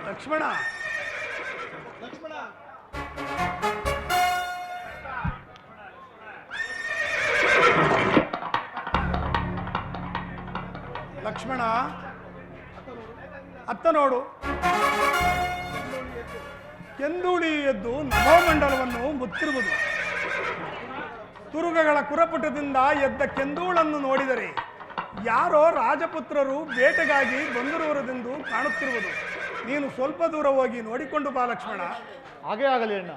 ಲಕ್ಷ್ಮಣ ಲಕ್ಷ್ಮಣ ಅತ್ತ ನೋಡು. ಕೆಂದುಳಿ ಎದ್ದು ನಭೋಮಂಡಲವನ್ನು ಮುತ್ತಿರುವುದು. ತುರುಗಗಳ ಕುರಪುಟದಿಂದ ಎದ್ದ ಕೆಂದೂಳನ್ನು ನೋಡಿದರೆ ಯಾರೋ ರಾಜಪುತ್ರರು ಬೇಟೆಗಾಗಿ ಬಂದಿರುವುದೆಂದು ಕಾಣುತ್ತಿರುವುದು. ನೀನು ಸ್ವಲ್ಪ ದೂರ ಹೋಗಿ ನೋಡಿಕೊಂಡು ಬಾ ಲಕ್ಷ್ಮಣ. ಹಾಗೇ ಆಗಲಿ ಅಣ್ಣ.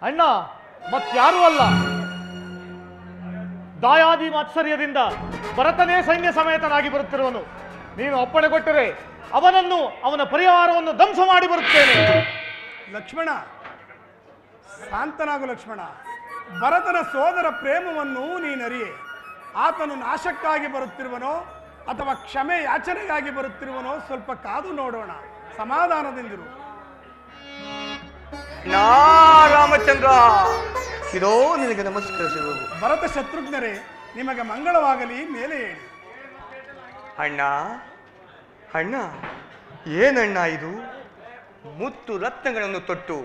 ಅಣ್ಣ ಮತ್ಯಾರೂ ಅಲ್ಲ, ದಾಯಾದಿ ಮಾತ್ಸರ್ಯದಿಂದ ಭರತನೇ ಸೈನ್ಯ ಸಮೇತನಾಗಿ ಬರುತ್ತಿರುವನು. ನೀನು ಅಪ್ಪಣೆ ಕೊಟ್ಟರೆ ಅವನನ್ನು ಅವನ ಪರಿವಾರವನ್ನು ಧ್ವಂಸ ಮಾಡಿ ಬರುತ್ತೇನೆ. ಲಕ್ಷ್ಮಣ ಶಾಂತನಾಗು ಲಕ್ಷ್ಮಣ. ಭರತನ ಸೋದರ ಪ್ರೇಮವನ್ನು ನೀನರಿಯೆ. ಆತನು ನಾಶಕ್ಕಾಗಿ ಬರುತ್ತಿರುವನೋ ಅಥವಾ ಕ್ಷಮೆ ಯಾಚನೆಗಾಗಿ ಬರುತ್ತಿರುವನೋ ಸ್ವಲ್ಪ ಕಾದು ನೋಡೋಣ. ಸಮಾಧಾನದಿಂದಿರು. ರಾಮಚಂದ್ರ, ಇದೋ ನಿನಗೆ ನಮಸ್ಕರಿಸಿರುವುದು. ಭರತ ಶತ್ರುಘ್ನರೇ, ನಿಮಗೆ ಮಂಗಳವಾಗಲಿ. ಮೇಲೆ ಹೇಳಿ. ಅಣ್ಣ ಅಣ್ಣ, ಏನಣ್ಣ ಇದು? ಮುತ್ತು ರತ್ನಗಳನ್ನು ತೊಟ್ಟು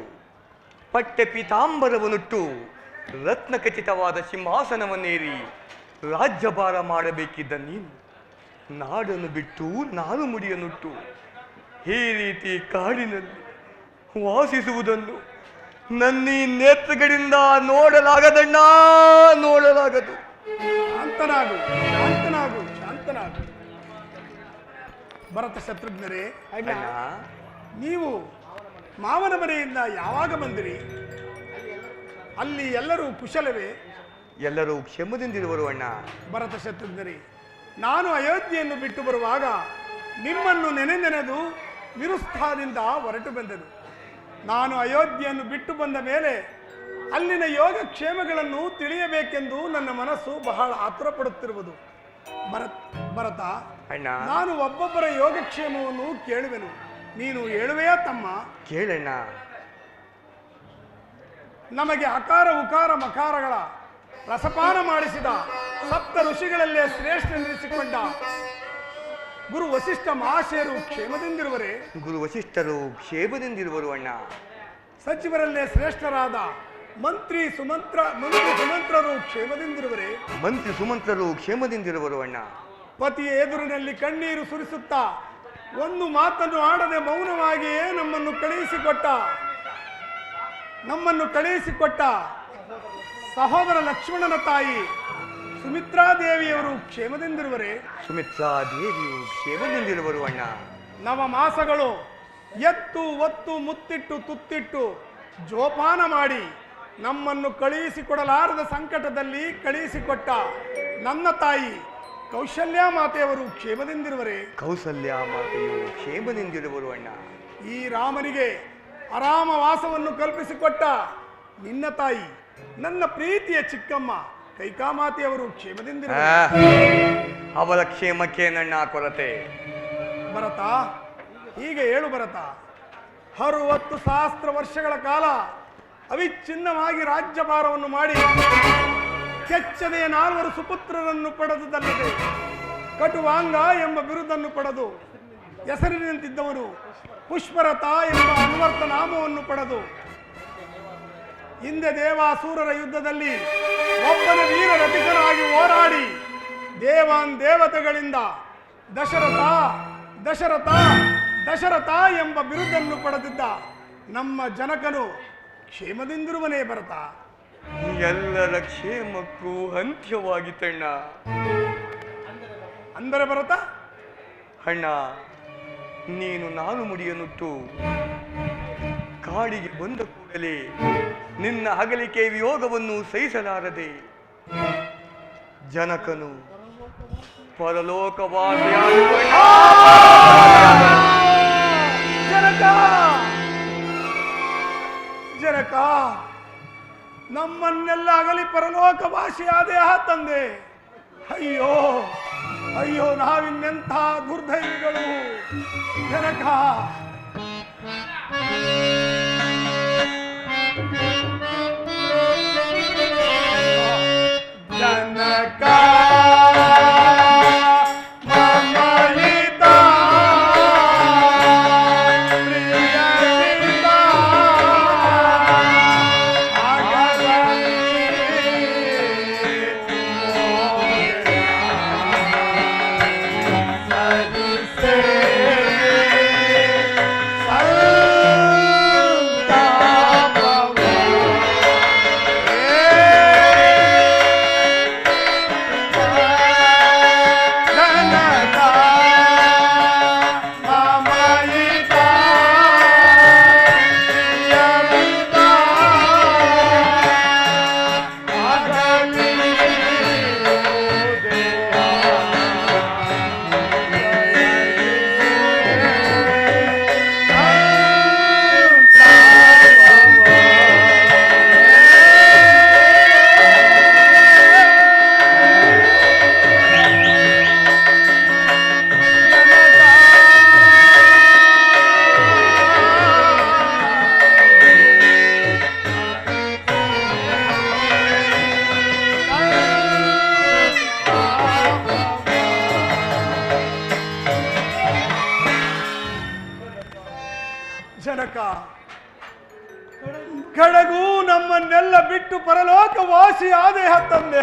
ಪಟ್ಟೆ ಪೀತಾಂಬರವನ್ನುಟ್ಟು ರತ್ನ ಖಚಿತವಾದ ಸಿಂಹಾಸನವನ್ನೇರಿ ರಾಜ್ಯಭಾರ ಮಾಡಬೇಕಿದ್ದ ನೀನು ನಾಡನ್ನು ಬಿಟ್ಟು ನಾನು ಮುಡಿಯನ್ನುಟ್ಟು ಈ ರೀತಿ ಕಾಡಿನಲ್ಲಿ ವಾಸಿಸುವುದನ್ನು ನನ್ನೀ ನೇತ್ರಗಳಿಂದ ನೋಡಲಾಗದಣ್ಣ, ನೋಡಲಾಗದು. ಶಾಂತನಾಗು ಶಾಂತನಾಗು ಶಾಂತನಾಗು. ಭರತ ಶತ್ರುಘ್ನರೇ, ನೀವು ಮಾವನ ಮನೆಯಿಂದ ಯಾವಾಗ ಬಂದಿರಿ? ಅಲ್ಲಿ ಎಲ್ಲರೂ ಕುಶಲವೇ? ಎಲ್ಲರೂ ಕ್ಷಮದಿಂದಿರುವರು ಅಣ್ಣ. ಭರತ ಶತ್ರುಘ್ನರೇ, ನಾನು ಅಯೋಧ್ಯೆಯನ್ನು ಬಿಟ್ಟು ಬರುವಾಗ ನಿಮ್ಮನ್ನು ನೆನೆದು ವಿರುಸ್ಥಾದಿಂದ ಹೊರಟು ಬಂದೆನು. ನಾನು ಅಯೋಧ್ಯೆಯನ್ನು ಬಿಟ್ಟು ಬಂದ ಮೇಲೆ ಅಲ್ಲಿನ ಯೋಗಕ್ಷೇಮಗಳನ್ನು ತಿಳಿಯಬೇಕೆಂದು ನನ್ನ ಮನಸ್ಸು ಬಹಳ ಆತುರಪಡುತ್ತಿರುವುದು. ಭರತ, ನಾನು ಒಬ್ಬೊಬ್ಬರ ಯೋಗಕ್ಷೇಮವನ್ನು ಕೇಳುವೆನು. ನೀನು ಹೇಳುವೆಯಾ ತಮ್ಮ? ಕೇಳಣ್ಣ. ನಮಗೆ ಅಕಾರ ಉಕಾರ ಮಕಾರಗಳ ರಸಪಾನ ಮಾಡಿಸಿದ ಸಪ್ತ ಋಷಿಗಳಲ್ಲೇ ಶ್ರೇಷ್ಠನೆನಿಸಿಕೊಂಡ ಗುರು ವಸಿಷ್ಠ ಮಹಾಶಯರು ಕ್ಷೇಮದಿಂದಿರುವರೇ? ಗುರು ವಸಿಷ್ಠರು ಕ್ಷೇಮದಿಂದಿರುವರು ಅಣ್ಣ. ಸಚಿವರಲ್ಲೇ ಶ್ರೇಷ್ಠರಾದ ಮಂತ್ರಿ ಸುಮಂತ್ರರು ಕ್ಷೇಮದಿಂದಿರುವರೇ? ಮಂತ್ರಿ ಸುಮಂತ್ರರು ಕ್ಷೇಮದಿಂದಿರುವರು ಅಣ್ಣ. ಪತಿಯ ಎದುರಿನಲ್ಲಿ ಕಣ್ಣೀರು ಸುರಿಸುತ್ತಾ ಒಂದು ಮಾತನ್ನು ಆಡದೆ ಮೌನವಾಗಿಯೇ ನಮ್ಮನ್ನು ಕಳುಹಿಸಿಕೊಟ್ಟ ಸಹೋದರ ಲಕ್ಷ್ಮಣನ ತಾಯಿ ಸುಮಿತ್ರಾದೇವಿಯವರು ಕ್ಷೇಮದಿಂದಿರುವರೇ? ಸುಮಿತ್ರಾದೇವಿಯು ಕ್ಷೇಮದಿಂದಿರುವರು ಅಣ್ಣ. ನವ ಮಾಸಗಳು ಎತ್ತು ಒತ್ತು ಮುತ್ತಿಟ್ಟು ತುತ್ತಿಟ್ಟು ಜೋಪಾನ ಮಾಡಿ ನಮ್ಮನ್ನು ಕಳುಹಿಸಿಕೊಡಲಾರದ ಸಂಕಟದಲ್ಲಿ ಕಳುಹಿಸಿಕೊಟ್ಟ ನನ್ನ ತಾಯಿ ಕೌಶಲ್ಯ ಮಾತೆಯವರು ಕ್ಷೇಮದಿಂದಿರುವರೇ? ಕೌಸಲ್ಯ ಮಾತೆಯು ಕ್ಷೇಮದಿಂದಿರುವರು ಅಣ್ಣ. ಈ ರಾಮನಿಗೆ ಆರಾಮ ವಾಸವನ್ನು ಕಲ್ಪಿಸಿಕೊಟ್ಟ ನಿನ್ನ ತಾಯಿ ನನ್ನ ಪ್ರೀತಿಯ ಚಿಕ್ಕಮ್ಮ ಕೈಕಾಮಾತೆಯವರು ಕ್ಷೇಮದಿಂದಿರುವರು. ಅವರ ಕ್ಷೇಮಕ್ಕೆ ನನ್ನ ಕೊರತೆ. ಭರತ, ಹೀಗೆ ಹೇಳು ಭರತ. 60 ವರ್ಷಗಳ ಕಾಲ ಅವಿಚ್ಛಿನ್ನವಾಗಿ ರಾಜ್ಯಭಾರವನ್ನು ಮಾಡಿ ಕೆಚ್ಚದೆಯ 4 ಸುಪುತ್ರರನ್ನು ಪಡೆದುದಲ್ಲದೆ ಕಟುವಾಂಗ ಎಂಬ ಬಿರುದನ್ನು ಪಡೆದು ಹೆಸರಿನಂತಿದ್ದವನು ಪುಷ್ಪರಥ ಎಂಬ ಅನ್ವರ್ಥ ನಾಮವನ್ನು ಪಡೆದು ಹಿಂದೆ ದೇವಾಸೂರರ ಯುದ್ಧದಲ್ಲಿ ಒಬ್ಬನ ವೀರ ರಥಿಕನಾಗಿ ಹೋರಾಡಿ ದೇವತೆಗಳಿಂದ ದಶರಥ ಎಂಬ ಬಿರುದನ್ನು ಪಡೆದಿದ್ದ ನಮ್ಮ ಜನಕನು ಕ್ಷೇಮದಿಂದಿರುವನೇ ಭರತ. ಎಲ್ಲರ ಕ್ಷೇಮಕ್ಕೂ ಅಂತ್ಯವಾಗಿತ್ತಣ್ಣ. ಅಂದರೆ ಭರತ, ಅಣ್ಣ, ನೀನು ನಾನು ಮುಡಿಯನ್ನುಟ್ಟು ಕಾಡಿಗೆ ಬಂದ ಕೂಡಲೇ ನಿನ್ನ ಅಗಲಿಕೆ ವಿಯೋಗವನ್ನು ಸಹಿಸಲಾರದೆ ಜನಕನು ಜನಕ ನಮ್ಮನ್ನೆಲ್ಲ ಅಗಲಿ ಪರಲೋಕವಾಸಿಯಾದೆ ತಂದೆ. ಅಯ್ಯೋ ಅಯ್ಯೋ, ನಾವಿನ್ನೆಂಥ ದುರ್ದೈವಿಗಳು ಜನಕ. ಜನಕ. ಕಡೆಗೂ ನಮ್ಮನ್ನೆಲ್ಲ ಬಿಟ್ಟು ಪರಲೋಕ ವಾಸಿ ಆದೆಯ ತಂದೆ,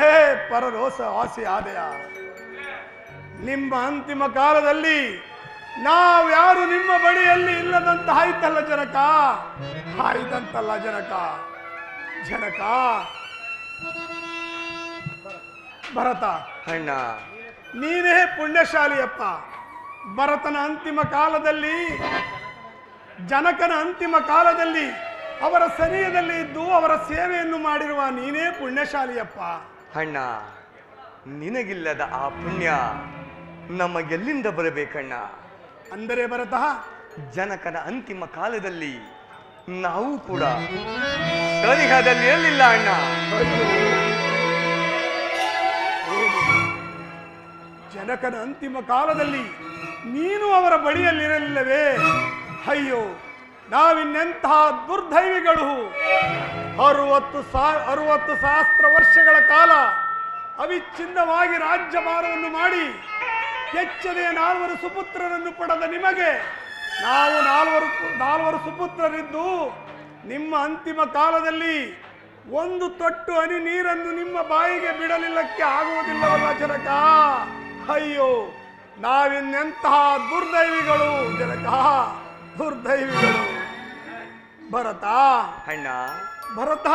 ಪರಲೋಕ ವಾಸಿ ಆದೆಯ. ನಿಮ್ಮ ಅಂತಿಮ ಕಾಲದಲ್ಲಿ ನಾವ್ಯಾರು ನಿಮ್ಮ ಬಳಿಯಲ್ಲಿ ಇಲ್ಲದಂತ ಆಯ್ತಲ್ಲ ಜನಕ, ಆಯ್ತಂತಲ್ಲ ಜನಕ. ಜನಕ ಭರತ, ಅಣ್ಣ ನೀನೇ ಪುಣ್ಯಶಾಲಿಯಪ್ಪ. ಭರತನ ಅಂತಿಮ ಕಾಲದಲ್ಲಿ, ಜನಕನ ಅಂತಿಮ ಕಾಲದಲ್ಲಿ ಅವರ ಶರೀರದಲ್ಲಿ ಇದ್ದು ಅವರ ಸೇವೆಯನ್ನು ಮಾಡಿರುವ ನೀನೇ ಪುಣ್ಯಶಾಲಿಯಪ್ಪ. ಅಣ್ಣ, ನಿನಗಿಲ್ಲದ ಆ ಪುಣ್ಯ ನಮಗೆಲ್ಲಿಂದ ಬರಬೇಕಣ್ಣ? ಅಂದರೆ ಭರತ, ಜನಕನ ಅಂತಿಮ ಕಾಲದಲ್ಲಿ ನಾವು ಕೂಡ ಸರಿಹದಲ್ಲಿ ಇರಲಿಲ್ಲ ಅಣ್ಣ. ಜನಕನ ಅಂತಿಮ ಕಾಲದಲ್ಲಿ ನೀನು ಅವರ ಬಳಿಯಲ್ಲಿರಲಿಲ್ಲವೇ? ಅಯ್ಯೋ, ನಾವಿನ್ನೆಂತಹ ದುರ್ದೈವಿಗಳು. 60 ಸಹಸ್ರ ವರ್ಷಗಳ ಕಾಲ ಅವಿಚ್ಛಿನ್ನವಾಗಿ ರಾಜ್ಯಭಾರವನ್ನು ಮಾಡಿ ಕೆಚ್ಚದೆಯ 4 ಸುಪುತ್ರರನ್ನು ಪಡೆದ ನಿಮಗೆ ನಾವು 4 ಸುಪುತ್ರರಿದ್ದು ನಿಮ್ಮ ಅಂತಿಮ ಕಾಲದಲ್ಲಿ ಒಂದು ತೊಟ್ಟು ಹನಿ ನೀರನ್ನು ನಿಮ್ಮ ಬಾಯಿಗೆ ಬಿಡಲಿಲ್ಲಕ್ಕೆ ಆಗುವುದಿಲ್ಲವಲ್ಲ ಜನಕ. ಅಯ್ಯೋ, ನಾವಿನ್ನೆಂತಹ ದುರ್ದೈವಿಗಳು ಜನಕ, ದುರ್ದೈವಿಗಳು. ಭರತ, ಅಣ್ಣ, ಭರತ,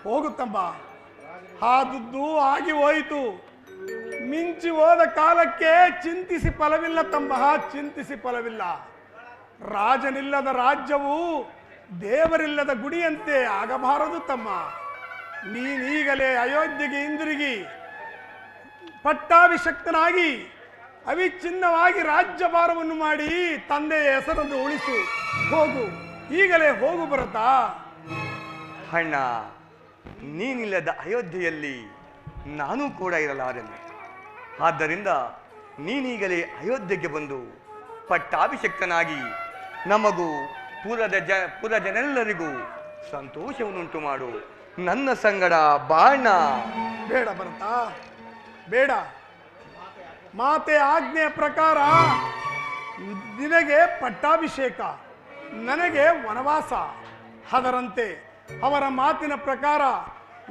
ಹೋಗುತ್ತಮ್ಮ. ಆದದ್ದು ಆಗಿ ಹೋಯಿತು. ಮಿಂಚಿ ಹೋದ ಕಾಲಕ್ಕೆ ಚಿಂತಿಸಿ ಫಲವಿಲ್ಲ ತಮ್ಮ, ಚಿಂತಿಸಿ ಫಲವಿಲ್ಲ. ರಾಜನಿಲ್ಲದ ರಾಜ್ಯವು ದೇವರಿಲ್ಲದ ಗುಡಿಯಂತೆ ಆಗಬಾರದು ತಮ್ಮ. ನೀನೀಗಲೇ ಅಯೋಧ್ಯೆಗೆ ಹಿಂದಿರುಗಿ ಪಟ್ಟಾಭಿಷಕ್ತನಾಗಿ ಅವಿಚ್ಛಿನ್ನವಾಗಿ ರಾಜ್ಯಭಾರವನ್ನು ಮಾಡಿ ತಂದೆಯ ಹೆಸರನ್ನು ಉಳಿಸು. ಹೋಗು, ಈಗಲೇ ಹೋಗು ಭರತ. ಅಣ್ಣ, ನೀನಿಲ್ಲದ ಅಯೋಧ್ಯೆಯಲ್ಲಿ ನಾನು ಕೂಡ ಇರಲಾರೆನು. ಆದ್ದರಿಂದ ನೀನೀಗಲೇ ಅಯೋಧ್ಯೆಗೆ ಬಂದು ಪಟ್ಟಾಭಿಷಕ್ತನಾಗಿ ನಮಗೂ ಪುರ ಜನರೆಲ್ಲರಿಗೂ ಸಂತೋಷವನ್ನುಂಟು ಮಾಡು. ನನ್ನ ಸಂಗಡ ಬಾಣ. ಬೇಡ ಭರತ, ಬೇಡ. ಮಾತೆ ಆಜ್ಞೆಯ ಪ್ರಕಾರ ನಿನಗೆ ಪಟ್ಟಾಭಿಷೇಕ, ನನಗೆ ವನವಾಸ. ಅದರಂತೆ ಅವರ ಮಾತಿನ ಪ್ರಕಾರ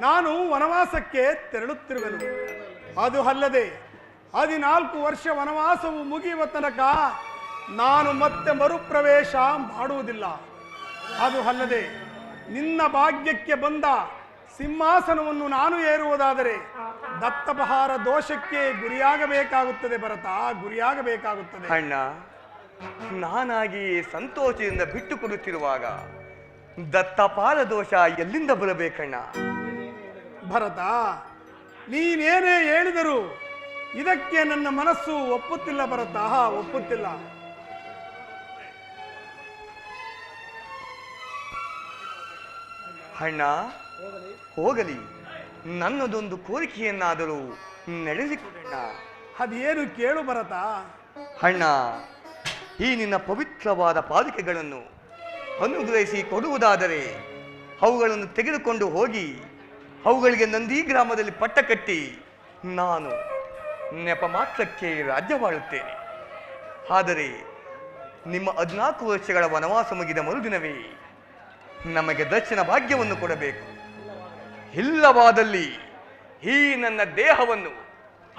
ನಾನು ವನವಾಸಕ್ಕೆ ತೆರಳುತ್ತಿರುವೆನು. ಅದು ಅಲ್ಲದೆ 14 ವರ್ಷ ವನವಾಸವು ಮುಗಿಯುವ ತನಕ ನಾನು ಮತ್ತೆ ಮರುಪ್ರವೇಶ ಮಾಡುವುದಿಲ್ಲ. ಅದು ಅಲ್ಲದೆ ನಿನ್ನ ಭಾಗ್ಯಕ್ಕೆ ಬಂದ ಸಿಂಹಾಸನವನ್ನು ನಾನು ಏರುವುದಾದರೆ ದತ್ತಪಹಾರ ದೋಷಕ್ಕೆ ಗುರಿಯಾಗಬೇಕಾಗುತ್ತದೆ ಭರತ, ಗುರಿಯಾಗಬೇಕಾಗುತ್ತದೆ. ಅಣ್ಣ, ನಾನಾಗಿ ಸಂತೋಷದಿಂದ ಬಿಟ್ಟು ಕೊಡುತ್ತಿರುವಾಗ ದತ್ತಪಾಲ ದೋಷ ಎಲ್ಲಿಂದ ಬರಬೇಕಣ್ಣ? ಭರತ, ನೀನೇನೇ ಹೇಳಿದರು ಇದಕ್ಕೆ ನನ್ನ ಮನಸ್ಸು ಒಪ್ಪುತ್ತಿಲ್ಲ ಭರತ, ಒಪ್ಪುತ್ತಿಲ್ಲ. ಅಣ್ಣ, ಹೋಗಲಿ. ನನ್ನದೊಂದು ಕೋರಿಕೆಯನ್ನಾದರೂ ನಡೆಸಿಕೊಡಣ್ಣ. ಅದೇನು ಕೇಳು ಭರತ. ಅಣ್ಣ, ಈ ನಿನ್ನ ಪವಿತ್ರವಾದ ಪಾದುಕೆಗಳನ್ನು ಅನುಗ್ರಹಿಸಿ ಕೊಡುವುದಾದರೆ ಅವುಗಳನ್ನು ತೆಗೆದುಕೊಂಡು ಹೋಗಿ ಅವುಗಳಿಗೆ ನಂದಿ ಗ್ರಾಮದಲ್ಲಿ ಪಟ್ಟ ಕಟ್ಟಿ ನಾನು ನೆಪ ಮಾತ್ರಕ್ಕೆ ರಾಜ್ಯವಾಳುತ್ತೇನೆ. ಆದರೆ ನಿಮ್ಮ 14 ವರ್ಷಗಳ ವನವಾಸ ಮುಗಿದ ಮರುದಿನವೇ ನಮಗೆ ದರ್ಶನ ಭಾಗ್ಯವನ್ನು ಕೊಡಬೇಕು. ಇಲ್ಲವಾದಲ್ಲಿ ಈ ನನ್ನ ದೇಹವನ್ನು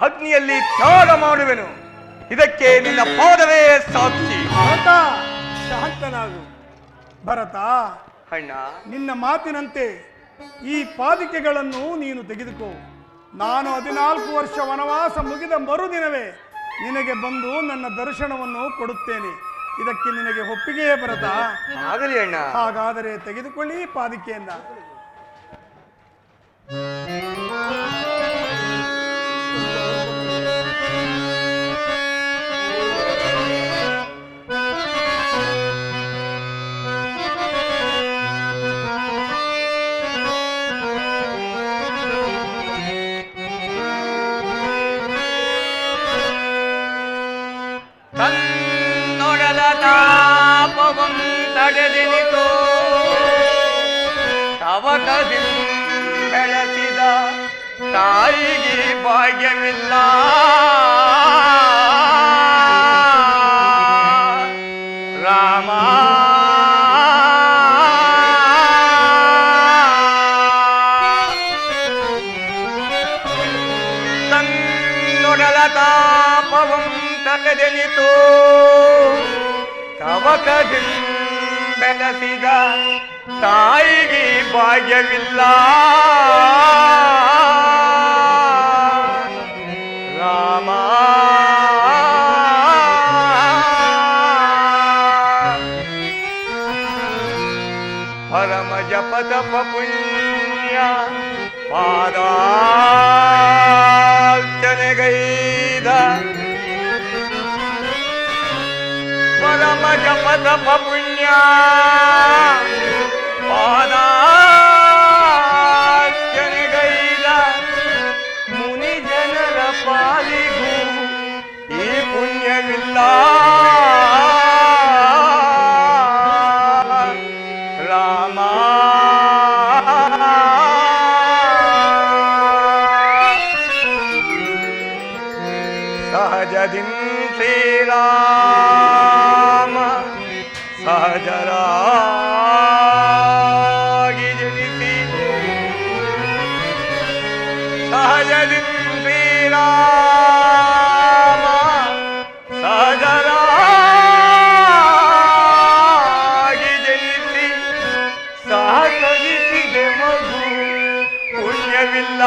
ಅಗ್ನಿಯಲ್ಲಿ ತ್ಯಾಗ ಮಾಡುವೆನು. ಇದಕ್ಕೆ ನಿನ್ನ ಪಾದವೇ ಸಾಕ್ಷಿ. ಭರತ, ಶಾಂತನಾಗು. ಭರತ, ಅಣ್ಣ, ನಿನ್ನ ಮಾತಿನಂತೆ ಈ ಪಾದಿಕೆಗಳನ್ನು ನೀನು ತೆಗೆದುಕೋ. ನಾನು 14 ವರ್ಷ ವನವಾಸ ಮುಗಿದ ಮರುದಿನವೇ ನಿನಗೆ ಬಂದು ನನ್ನ ದರ್ಶನವನ್ನು ಕೊಡುತ್ತೇನೆ. ಇದಕ್ಕೆ ನಿನಗೆ ಒಪ್ಪಿಗೆಯೇ ಭರತ? ಆಗಲಿ ಅಣ್ಣ. ಹಾಗಾದರೆ ತೆಗೆದುಕೊಳ್ಳಿ ಪಾದಿಕೆಯನ್ನ. ತನ್ನೊಡಲ ತಾಪವಂ ತಡೆದೆನಿತೋ ತವಕದಿ ಬೆಳೆಸಿದ ತಾಯಿಗೆ ಭಾಗ್ಯವಿಲ್ಲ. ರಾಮ ಶೋಕದಿಂದ ಬೆಳೆಸಿದ ತಾಯಿಗೆ ಭಾಗ್ಯವಿಲ್ಲ ರಾಮ. ಪರಮ ಜಪದ ಪುಣ್ಯ ಪಾದಾರ್ಚನೆಗೈದ ಪರಮ ಜಪದ ಪುಣ್ಯ ಪಾದಾರ್ಚನೆಗೈದ ಮುನಿ ಜನರ ಪಾಲಿಗೂ ಈ ಪುಣ್ಯವಿಲ್ಲ ರಾಮ. ಸಹಜದಿಂ ಶ್ರೀರಾಮ ಸಹಜರಾಗಿ ಜನಿಸಿ ಸಹಜದಿಂ ಶ್ರೀರಾಮ ಸಹಜರಾಗಿ ಜನಿಸಿ ಸಹಕರಿಸಿದೆ ಮಗು ಪುಣ್ಯವಿಲ್ಲ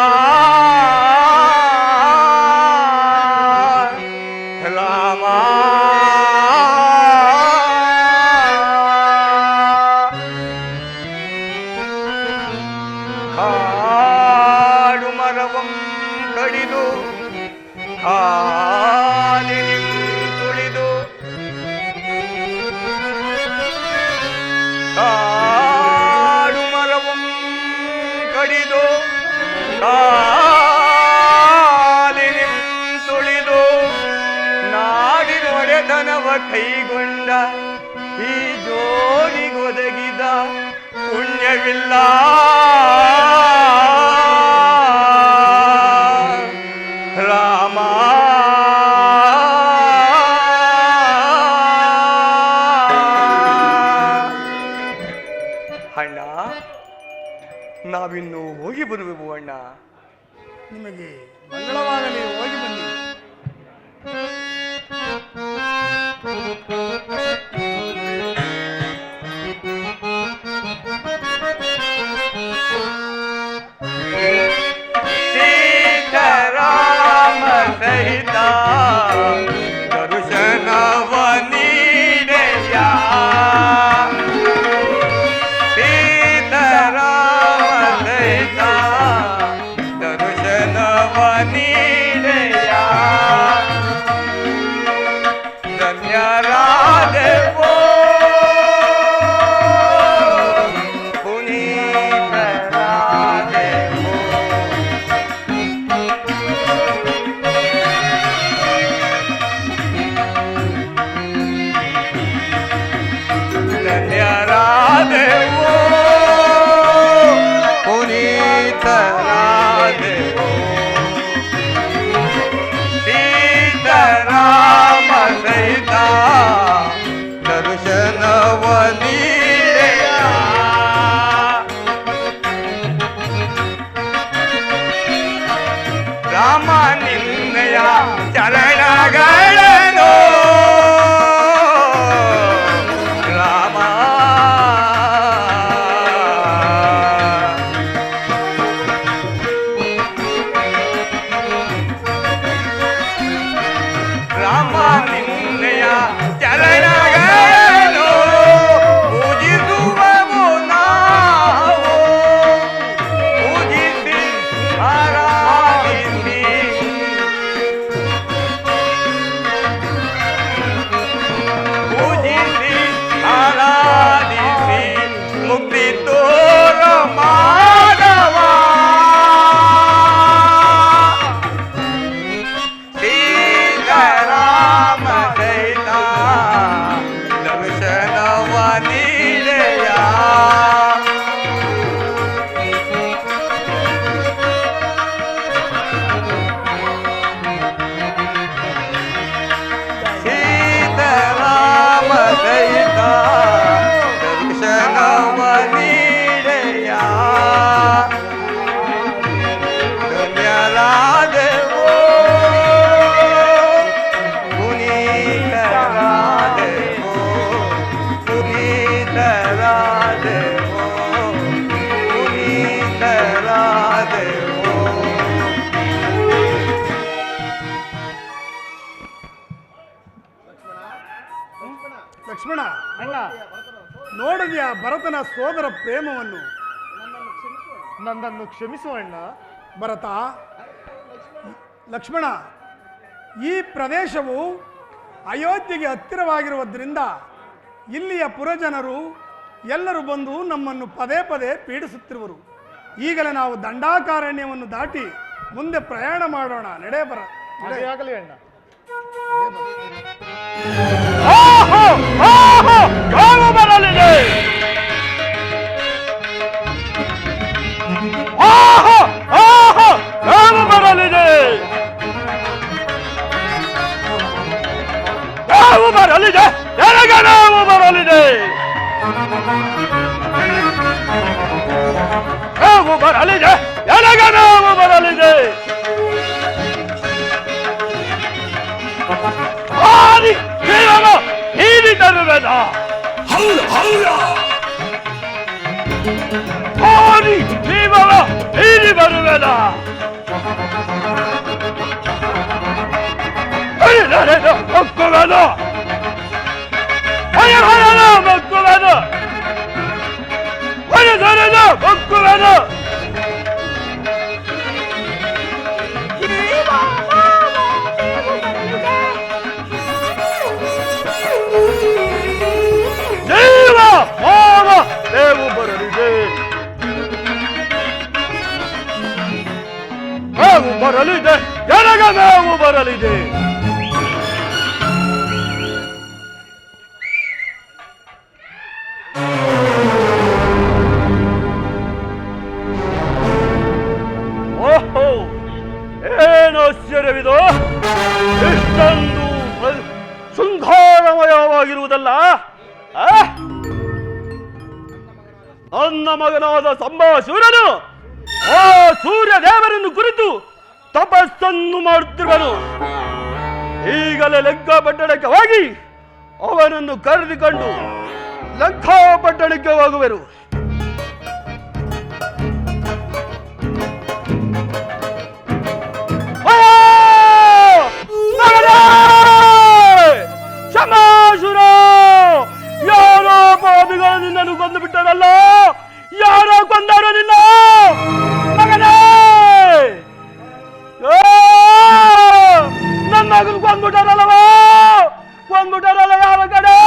ರಾಮ. ಕಾಡು ಮರವಂ ಕಡಿದು ಕಾಲಿನಿಂ ತುಳಿದು ಕಾಡು ಮರವಂ ಕಡಿದು ಕಾಲಿನಿಂ ತುಳಿದು ನಾಡಿನೊಡೆತನವ ಕೈಗೊಂಡ ಈ ಜೋಡಿಗೊದಗಿದ ಪುಣ್ಯವಿಲ್ಲ ರಾಮ. ಅಣ್ಣ ನಾವಿನ್ನು ಹೋಗಿ ಬರುವೆವು ಅಣ್ಣ. ನಿಮಗೆ ಮಂಗಳವಾಗಲಿ, ಹೋಗಿ ಬನ್ನಿ. ಸೀತಾರಾಮ ಸಹಿತ ದರ್ಶನವ ನೀಡೆಯ ಸೀತಾರಾಮ ಸಹಿತ ದರ್ಶನವ ನೀಡೆಯ ಧನ್ಯರಾದ ಲಕ್ಷ್ಮಣ, ಅಣ್ಣ, ನೋಡಿದ್ಯಾ ಭರತನ ಸೋದರ ಪ್ರೇಮವನ್ನು? ನನ್ನನ್ನು ಕ್ಷಮಿಸು ಅಣ್ಣ. ಭರತ, ಲಕ್ಷ್ಮಣ, ಈ ಪ್ರದೇಶವು ಅಯೋಧ್ಯೆಗೆ ಹತ್ತಿರವಾಗಿರುವುದರಿಂದ ಇಲ್ಲಿಯ ಪುರಜನರು ಎಲ್ಲರೂ ಬಂದು ನಮ್ಮನ್ನು ಪದೇ ಪದೇ ಪೀಡಿಸುತ್ತಿರುವರು. ಈಗಲೇ ನಾವು ದಂಡಾಕಾರಣ್ಯವನ್ನು ದಾಟಿ ಮುಂದೆ ಪ್ರಯಾಣ ಮಾಡೋಣ. ನಡೆ ಬರ. ಅದೇ ಆಗಲಿ ಅಣ್ಣ. ಬರಲಿದೆ ಬರಲಿದೆ ಬರಲಿದೆ ಎಳಗನಾವು ಬರಲಿದೆ ಬರಲಿದೆ ಎಳಗನಾವು ಬರಲಿದೆ ಹೀರಿ ತರುವೆದ ಜೀವನ ಹೀರಿ ಬರುವೆದ ಮಕ್ಕುವೆನು ಮಕ್ಕುವೆನು ಮಕ್ಕುವೆನು ದೇವು ಬರಲಿದೆ ಮೇವು ಬರಲಿದೆ ಎನಗ ಮೇವು ಬರಲಿದೆ ಓಹೋ ಏನು ಆಶ್ಚರ್ಯವಿದು ಇಷ್ಟೊಂದು ಶೃಂಗಾರಮಯವಾಗಿರುವುದಲ್ಲ. ನನ್ನ ಮಗನಾದ ಸಂಭಾಸುರನು ಆ ಸೂರ್ಯ ದೇವರನ್ನು ಕುರಿತು ತಪಸ್ಸನ್ನು ಮಾಡುತ್ತಿರುವನು. ಈಗಲೇ ಲಂಕಾ ಪಟ್ಟಣಕ್ಕೆ ಹೋಗಿ ಅವನನ್ನು ಕರೆದುಕೊಂಡು ಲಂಕಾ ಪಟ್ಟಣಕ್ಕೆ ಹೋಗುವರು. ಸಂಭಾಸುರ, ಯಾರೋ ಪಾಪಿಗಳು ನಿನ್ನನ್ನು ಕೊಂದು ಬಿಟ್ಟರಲ್ಲ, ಯಾರೋ ಕೊಂದರು ನಿನ್ನ ಮಗನೇ. ನನ್ನ ಮಗನ ಕೊಂದ್ಬಿಟ್ಟಾರಲ್ಲವ, ಕೊಂದ್ಬಿಟ್ಟಾರಲ್ಲ ಯಾವ ಕಡೆ?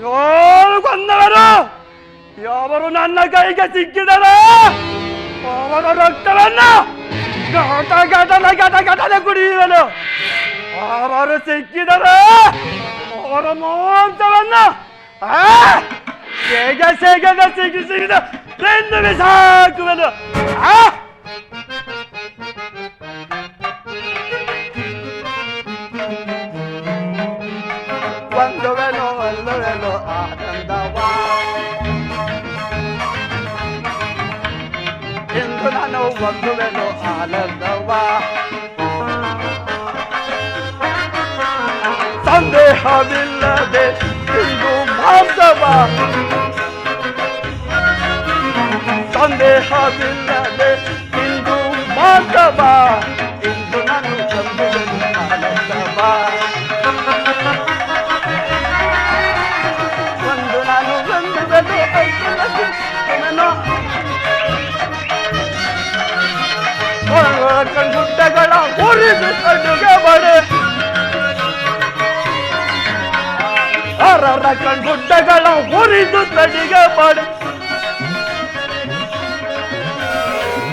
ಯಾರು ಕೊಂದವರು? ಯಾವರು ನನ್ನ ಕೈಗೆ ಸಿಕ್ಕಿದರೆ ಅವರ ರಕ್ತವನ್ನು ಘಟ ಕುಡಿಯುವನು. ಅವರು ಸಿಕ್ಕಿದರೆ ಅವರ ಮಾಂಸವನ್ನು ಸಿಗಿದ ತಿಂದು ಬಿಸಾಕುವನು. ಒಂದುವೆನು ಅಲ್ಲುವೆನು ಆನಂದವಾ ಎಂದು ನಾನು ಒಂದುವೆನು ಆನಂದವಾ. ಸಂದೇಹವಿಲ್ಲದೆ ಇಂದು ಮಾಂಸವ, ಸಂದೇಹವಿಲ್ಲದೆ ಇಂದು ಮಾಂಸವ, ಇಂದು ನಾನು ಸಂದೇಹದ ಆನಂದವ. ಒಂದು ನಾನು ಬಂದುವೆನು ಕಣ್ಗುಡ್ಡಗಳ ಉರಿದು ಕಣ್ಣುಗೆ ಬಡೆ, ಕಣ್ಗುಡ್ಡಗಳ ಉರಿದು ತಡಿಗೆ ಬಡೆ,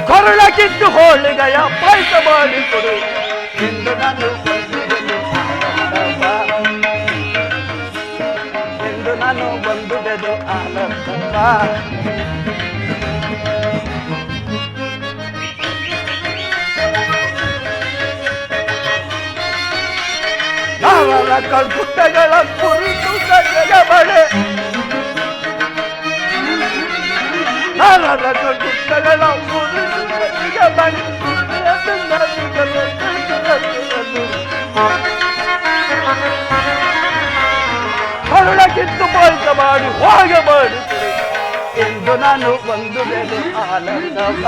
ಕೊರಳ ಕಿತ್ತು ಹೋಳಿಗೆಯ ಪಾಯಸ ಮಾಡಿಕೊಡು. ಎಂದು ನಾನು ಎಂದು ನಾನು ಬಂದುವೆನು ಆನಂದವ. ಕಣ್ಗುಡ್ಡಗಳ ಕುರಿತು ಕಣ್ಣೆಗೆ ಬಡೆ, ಕಣ್ಗುಡ್ಡಗಳ ಕುರಿತು ಕಣ್ಣೆಗೆ ಬಡೆ, ಕರುಳ ಕಿತ್ತು ಪಾಯಸ ಮಾಡಿ ಹಾಗೆ ಮಾಡುತ್ತೇನೆ ಎಂದು ನಾನು ಒಂದು ವೇಳೆ ಆನಂದವ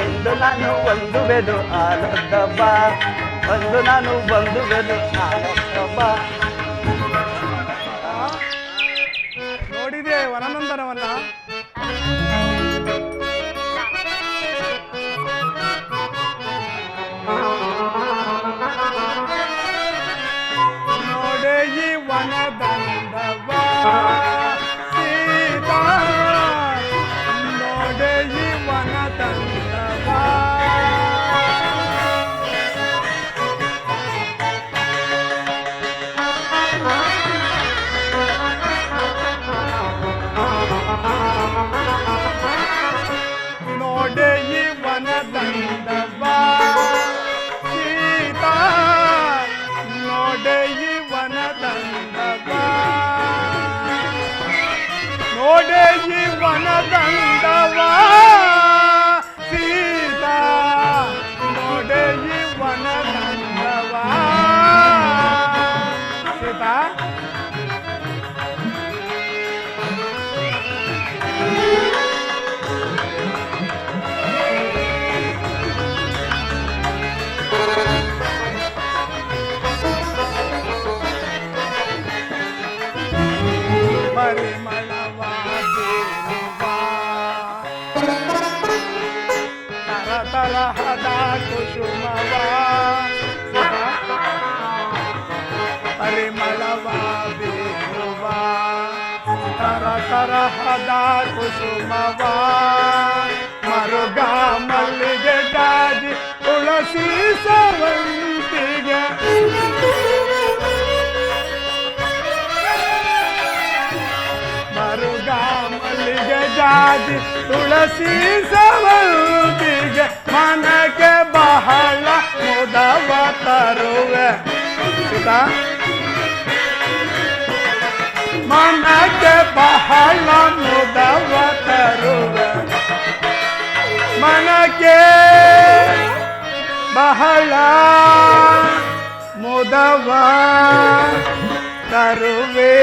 ಎಂದು ನಾನು ಒಂದು ವೇಳೆ ಆನಂದವ ಒಂದು ನಾನು ಒಂದು ವೇಳೆ ಆನಂದವ. ನೋಡಿದೆ ವನನಂದನವನ್ನ? ನೋಡೆ ಈ ವನದಂದವ ಸೀತಾ, ನೋಡೆ ಈ ವನದಂದವ. ನೋಡೆ ಈ ವನದಂದವ ಸೀತಾ, ನೋಡೆ ಈ ವನದಂದವ, ನೋಡೆ ಈ ವನದಂದವ ಸೀತಾ, ನೋಡೆ ಈ ವನದಂದವ ಸೀತಾ. ಪರಿಮಳವ ಬೀರುವ ತರತರಹದ ಕುಸುಮವ, ಪರಿಮಳವ ಬೀರುವ ತರತರಹದ ಕುಸುಮವ, ಮರುಗ ಮಲ್ಲಿಗೆ ಜಾಜಿ ತುಳಸಿ ಸವಂತಿಗೆ, ಮರುಗ ಮಲ್ಲಿಗೆ ಜಾಜಿ ತುಳಸಿ ಸವಂತಿಗೆ, ಮನಕ್ಕೆ ಬಹಳ ಮುದವ ತರುವೆ ಸೀತಾ, ಮನಕ್ಕೆ ಬಹಳ ಮುದವ ತರುವೆ, ಮನಕ್ಕೆ ಬಹಳ ಮುದವ ತರುವೆ.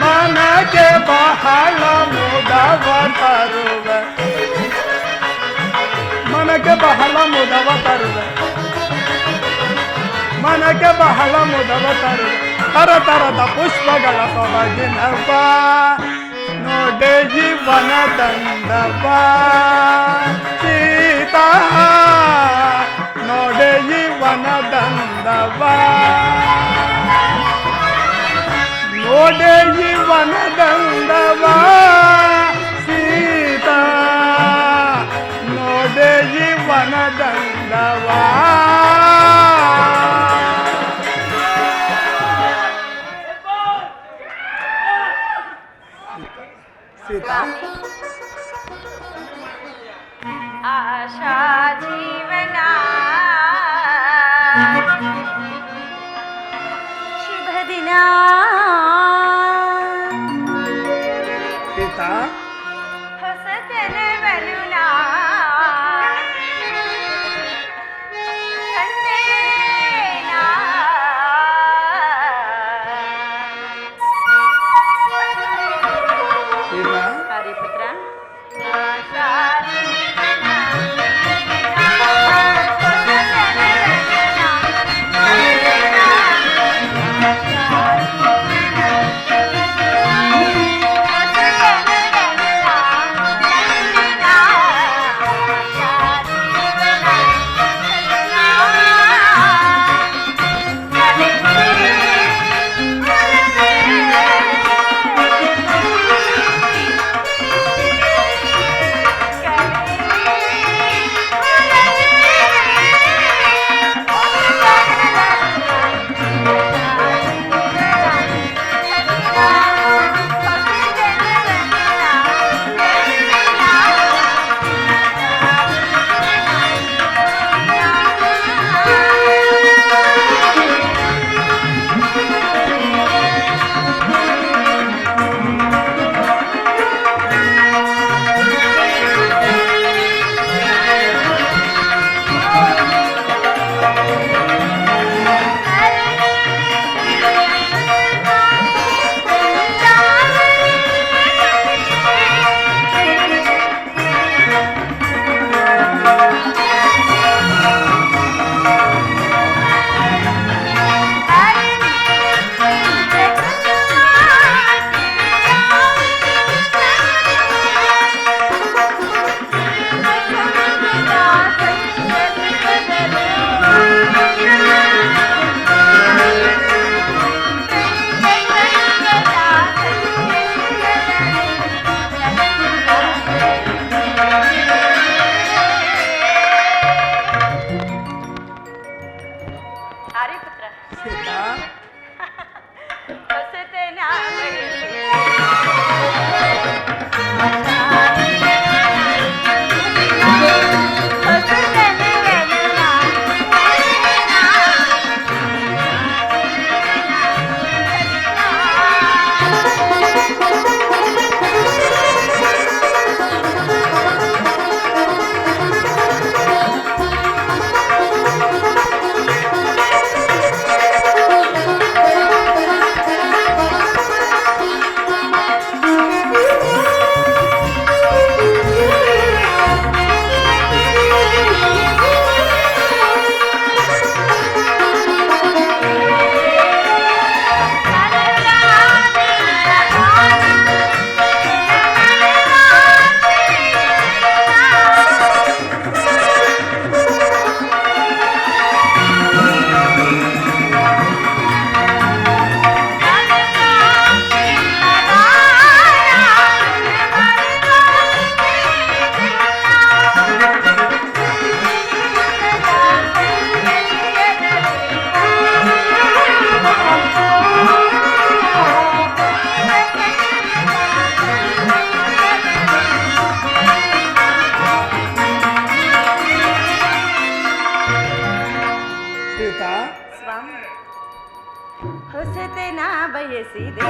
ಮನಕ್ಕೆ ಬಹಳ ಮುದವ ತರುವೆ, ಮನಕ್ಕೆ ಬಹಳ ಮುದವ ತರುವೆ, ಮನಕ್ಕೆ ಬಹಳ ಮುದವ ತರುವೆ. ತರತರದ ಪುಷ್ಪಗಳ ಸೊಬಗಿನವ, ನೋಡೆ ಈ ವನದಂದವ ಸೀತಾ, ನೋಡೆ ಈ ವನದಂದವ, ನೋಡೆ ಈ ವನದಂದವ ಸೀತಾ, ನೋಡೆ ಈ ವನದಂದವ. ಸೀತಾ ಆಶಾ ಜೀವನ ಶುಭ ದಿನ ಸೀತಾ ಹೊಸತನವನು ನಾ ಕಂಡೇನಾ. ಸೀತಾ ಹರಿಪುತ್ರ ಆಶಾ ಜೀವನ ಶುಭ ದಿನ ನಾ ಬಯಸಿದೆ.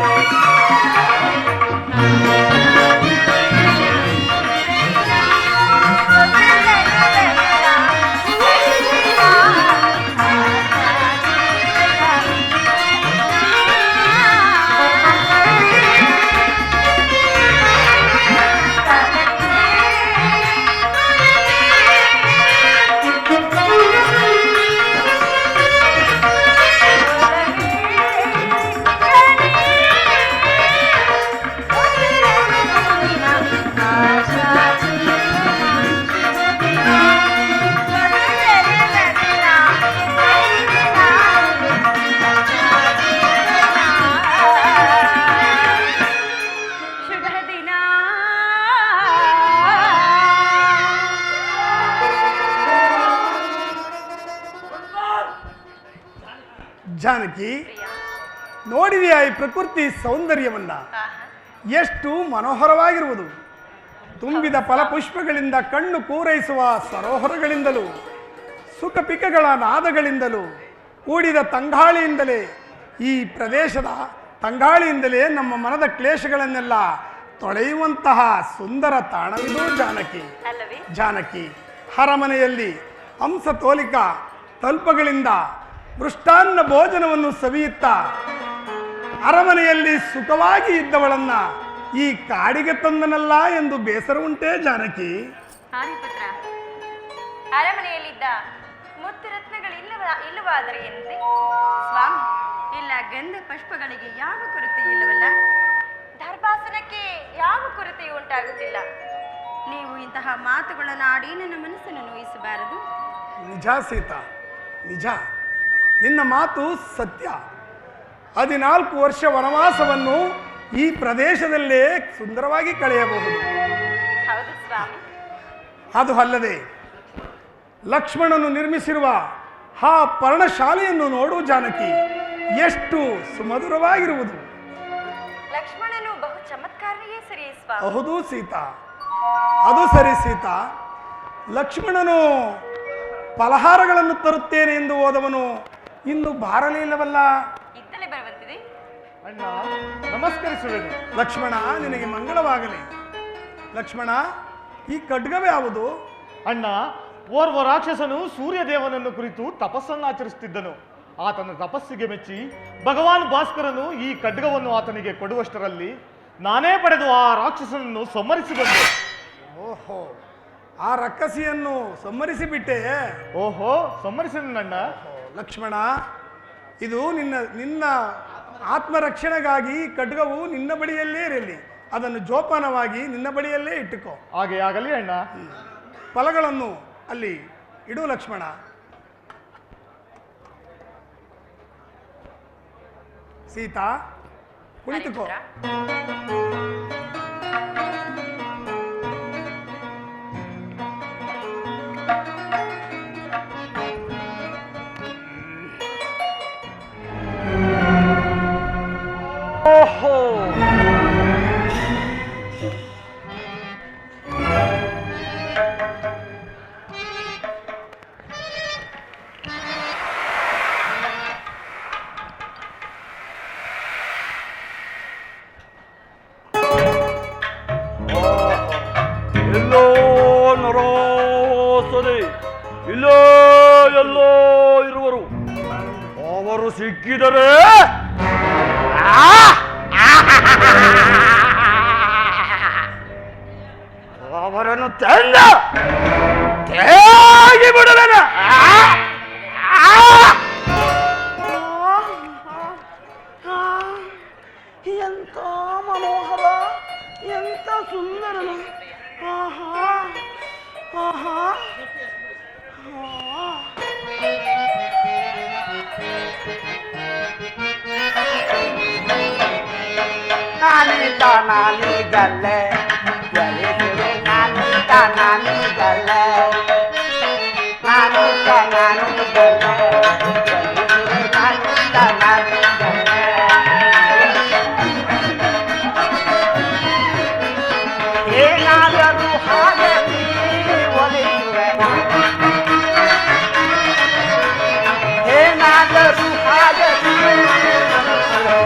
ಜಾನಕಿ, ನೋಡಿದೆಯಾ ಈ ಪ್ರಕೃತಿ ಸೌಂದರ್ಯವನ್ನ? ಎಷ್ಟು ಮನೋಹರವಾಗಿರುವುದು. ತುಂಬಿದ ಫಲಪುಷ್ಪಗಳಿಂದ ಕಣ್ಣು ಪೂರೈಸುವ ಸರೋವರಗಳಿಂದಲೂ ಸುಖ ಪಿಕಗಳ ನಾದಗಳಿಂದಲೂ ಕೂಡಿದ ತಂಗಾಳಿಯಿಂದಲೇ, ಈ ಪ್ರದೇಶದ ತಂಗಾಳಿಯಿಂದಲೇ ನಮ್ಮ ಮನದ ಕ್ಲೇಶಗಳನ್ನೆಲ್ಲ ತೊಳೆಯುವಂತಹ ಸುಂದರ ತಾಣವಿದು ಜಾನಕಿ. ಜಾನಕಿ, ಅರಮನೆಯಲ್ಲಿ ಹಂಸತೋಲಿಕ ತಲ್ಪಗಳಿಂದ ಮೃಷ್ಟಾನ್ನ ಭೋಜನವನ್ನು ಸವಿಯುತ್ತಾ ಅರಮನೆಯಲ್ಲಿ ಸುಖವಾಗಿ ಇದ್ದವಳನ್ನ ಈ ಕಾಡಿಗೆ ತಂದನಲ್ಲ ಎಂದು ಬೇಸರ ಉಂಟೇ ಜಾನಕಿ? ಪುತ್ರ, ಅರಮನೆಯಲ್ಲಿದ್ದ ಮುತ್ತು ಇಲ್ಲವಾದರೆ ಎಂದ್ರೆ ಸ್ವಾಮಿ, ಇಲ್ಲ ಗಂಧ ಪುಷ್ಪಗಳಿಗೆ ಯಾವ ಕೊರತೆ ಇಲ್ಲವಲ್ಲ, ದರ್ಭಾಸನಕ್ಕೆ ಯಾವ ಕೊರತೆಯೂ ಉಂಟಾಗುತ್ತಿಲ್ಲ. ನೀವು ಇಂತಹ ಮಾತುಗಳನ್ನು ಆಡಿ ನನ್ನ ಮನಸ್ಸನ್ನು ನೋಯಿಸಬಾರದು. ನಿಜ ಸೀತಾ, ನಿಜ. ನಿನ್ನ ಮಾತು ಸತ್ಯ. 14 ವರ್ಷ ವನವಾಸವನ್ನು ಈ ಪ್ರದೇಶದಲ್ಲೇ ಸುಂದರವಾಗಿ ಕಳೆಯಬಹುದು. ಹೌದು ಸ್ವಾಮಿ. ಅದು ಅಲ್ಲದೆ ಲಕ್ಷ್ಮಣನು ನಿರ್ಮಿಸಿರುವ ಆ ಪರ್ಣಶಾಲೆಯನ್ನು ನೋಡು ಜಾನಕಿ, ಎಷ್ಟು ಸುಮಧುರವಾಗಿರುವುದು. ಲಕ್ಷ್ಮಣನು ಬಹು ಚಮತ್ಕಾರಿಯೇ ಸರಿ ಸ್ವಾಮಿ. ಹೌದು ಸೀತಾ, ಅದು ಸರಿ ಸೀತಾ. ಲಕ್ಷ್ಮಣನು ಫಲಹಾರಗಳನ್ನು ತರುತ್ತೇನೆ ಎಂದು ಹೋದವನು ಇನ್ನು ಬಾರಲಿಲ್ಲವಲ್ಲ. ಇತ್ತಲೇ ಬರುವಂತಿದೆ. ಅಣ್ಣ, ನಮಸ್ಕರಿಸುವೆನು. ಲಕ್ಷ್ಮಣ, ನಿನಗೆ ಮಂಗಳವಾಗಲಿ. ಲಕ್ಷ್ಮಣ, ಈ ಖಡ್ಗವೇ ಯಾವುದು? ಅಣ್ಣ, ಓರ್ವ ರಾಕ್ಷಸನು ಸೂರ್ಯದೇವನನ್ನು ಕುರಿತು ತಪಸ್ಸನ್ನು ಆಚರಿಸುತ್ತಿದ್ದನು. ಆತನ ತಪಸ್ಸಿಗೆ ಮೆಚ್ಚಿ ಭಗವಾನ್ ಭಾಸ್ಕರನು ಈ ಖಡ್ಗವನ್ನು ಆತನಿಗೆ ಕೊಡುವಷ್ಟರಲ್ಲಿ ನಾನೇ ಪಡೆದು ಆ ರಾಕ್ಷಸನನ್ನು ಸಂಹರಿಸಿ ಬಂದೆ. ಓಹೋ, ಆ ರಕ್ಕಸಿಯನ್ನು ಸಂಹರಿಸಿಬಿಟ್ಟೆ? ಓಹೋ, ಸಂಹರಿಸಿದನಣ್ಣ. ಲಕ್ಷ್ಮಣ, ಇದು ನಿನ್ನ ಆತ್ಮರಕ್ಷಣೆಗಾಗಿ ಖಡ್ಗವು ನಿನ್ನ ಬಳಿಯಲ್ಲೇ ಇರಲಿ. ಅದನ್ನು ಜೋಪಾನವಾಗಿ ನಿನ್ನ ಬಳಿಯಲ್ಲೇ ಇಟ್ಟುಕೋ. ಹಾಗೆ ಆಗಲಿ ಅಣ್ಣ. ಫಲಗಳನ್ನು ಅಲ್ಲಿ ಇಡು ಲಕ್ಷ್ಮಣ. ಸೀತಾ, ಕುಳಿತುಕೋ. ಓಹೋ, ಎಲ್ಲೋ ನರೋಸದೆ ಇಲ್ಲೋ ಎಲ್ಲೋ ಇರುವರು. ಅವರು ಸಿಕ್ಕಿದರೆ ಅವರನ್ನು ತಂದ ತೇಗಿ ಬಿಡುವೆನು. ಎಂತ ಮನೋಹರ, ಎಂತ ಸುಂದರನು. ಆಹಾ ಆಹಾ. ನಾನೀಗ ನಾನೀಗಲ್ಲೇ ಜಲಿಸುವೆ, ನಾನೀಗ ನಾನೀಗಲ್ಲೇ, ನಾನೀಗ ನಾನೀಗಲ್ಲೇ ಜಲಿಸುವೆ, ನಾನೀಗ ನಾನೀಗಲ್ಲೇ. ಏನಾದರೂ ಹಾಗೆ ನೀ ಒಲಿಸುವೆ, ಏನಾದರೂ ಹಾಗೆ ನೀ ಒಲಿಸುವೆ.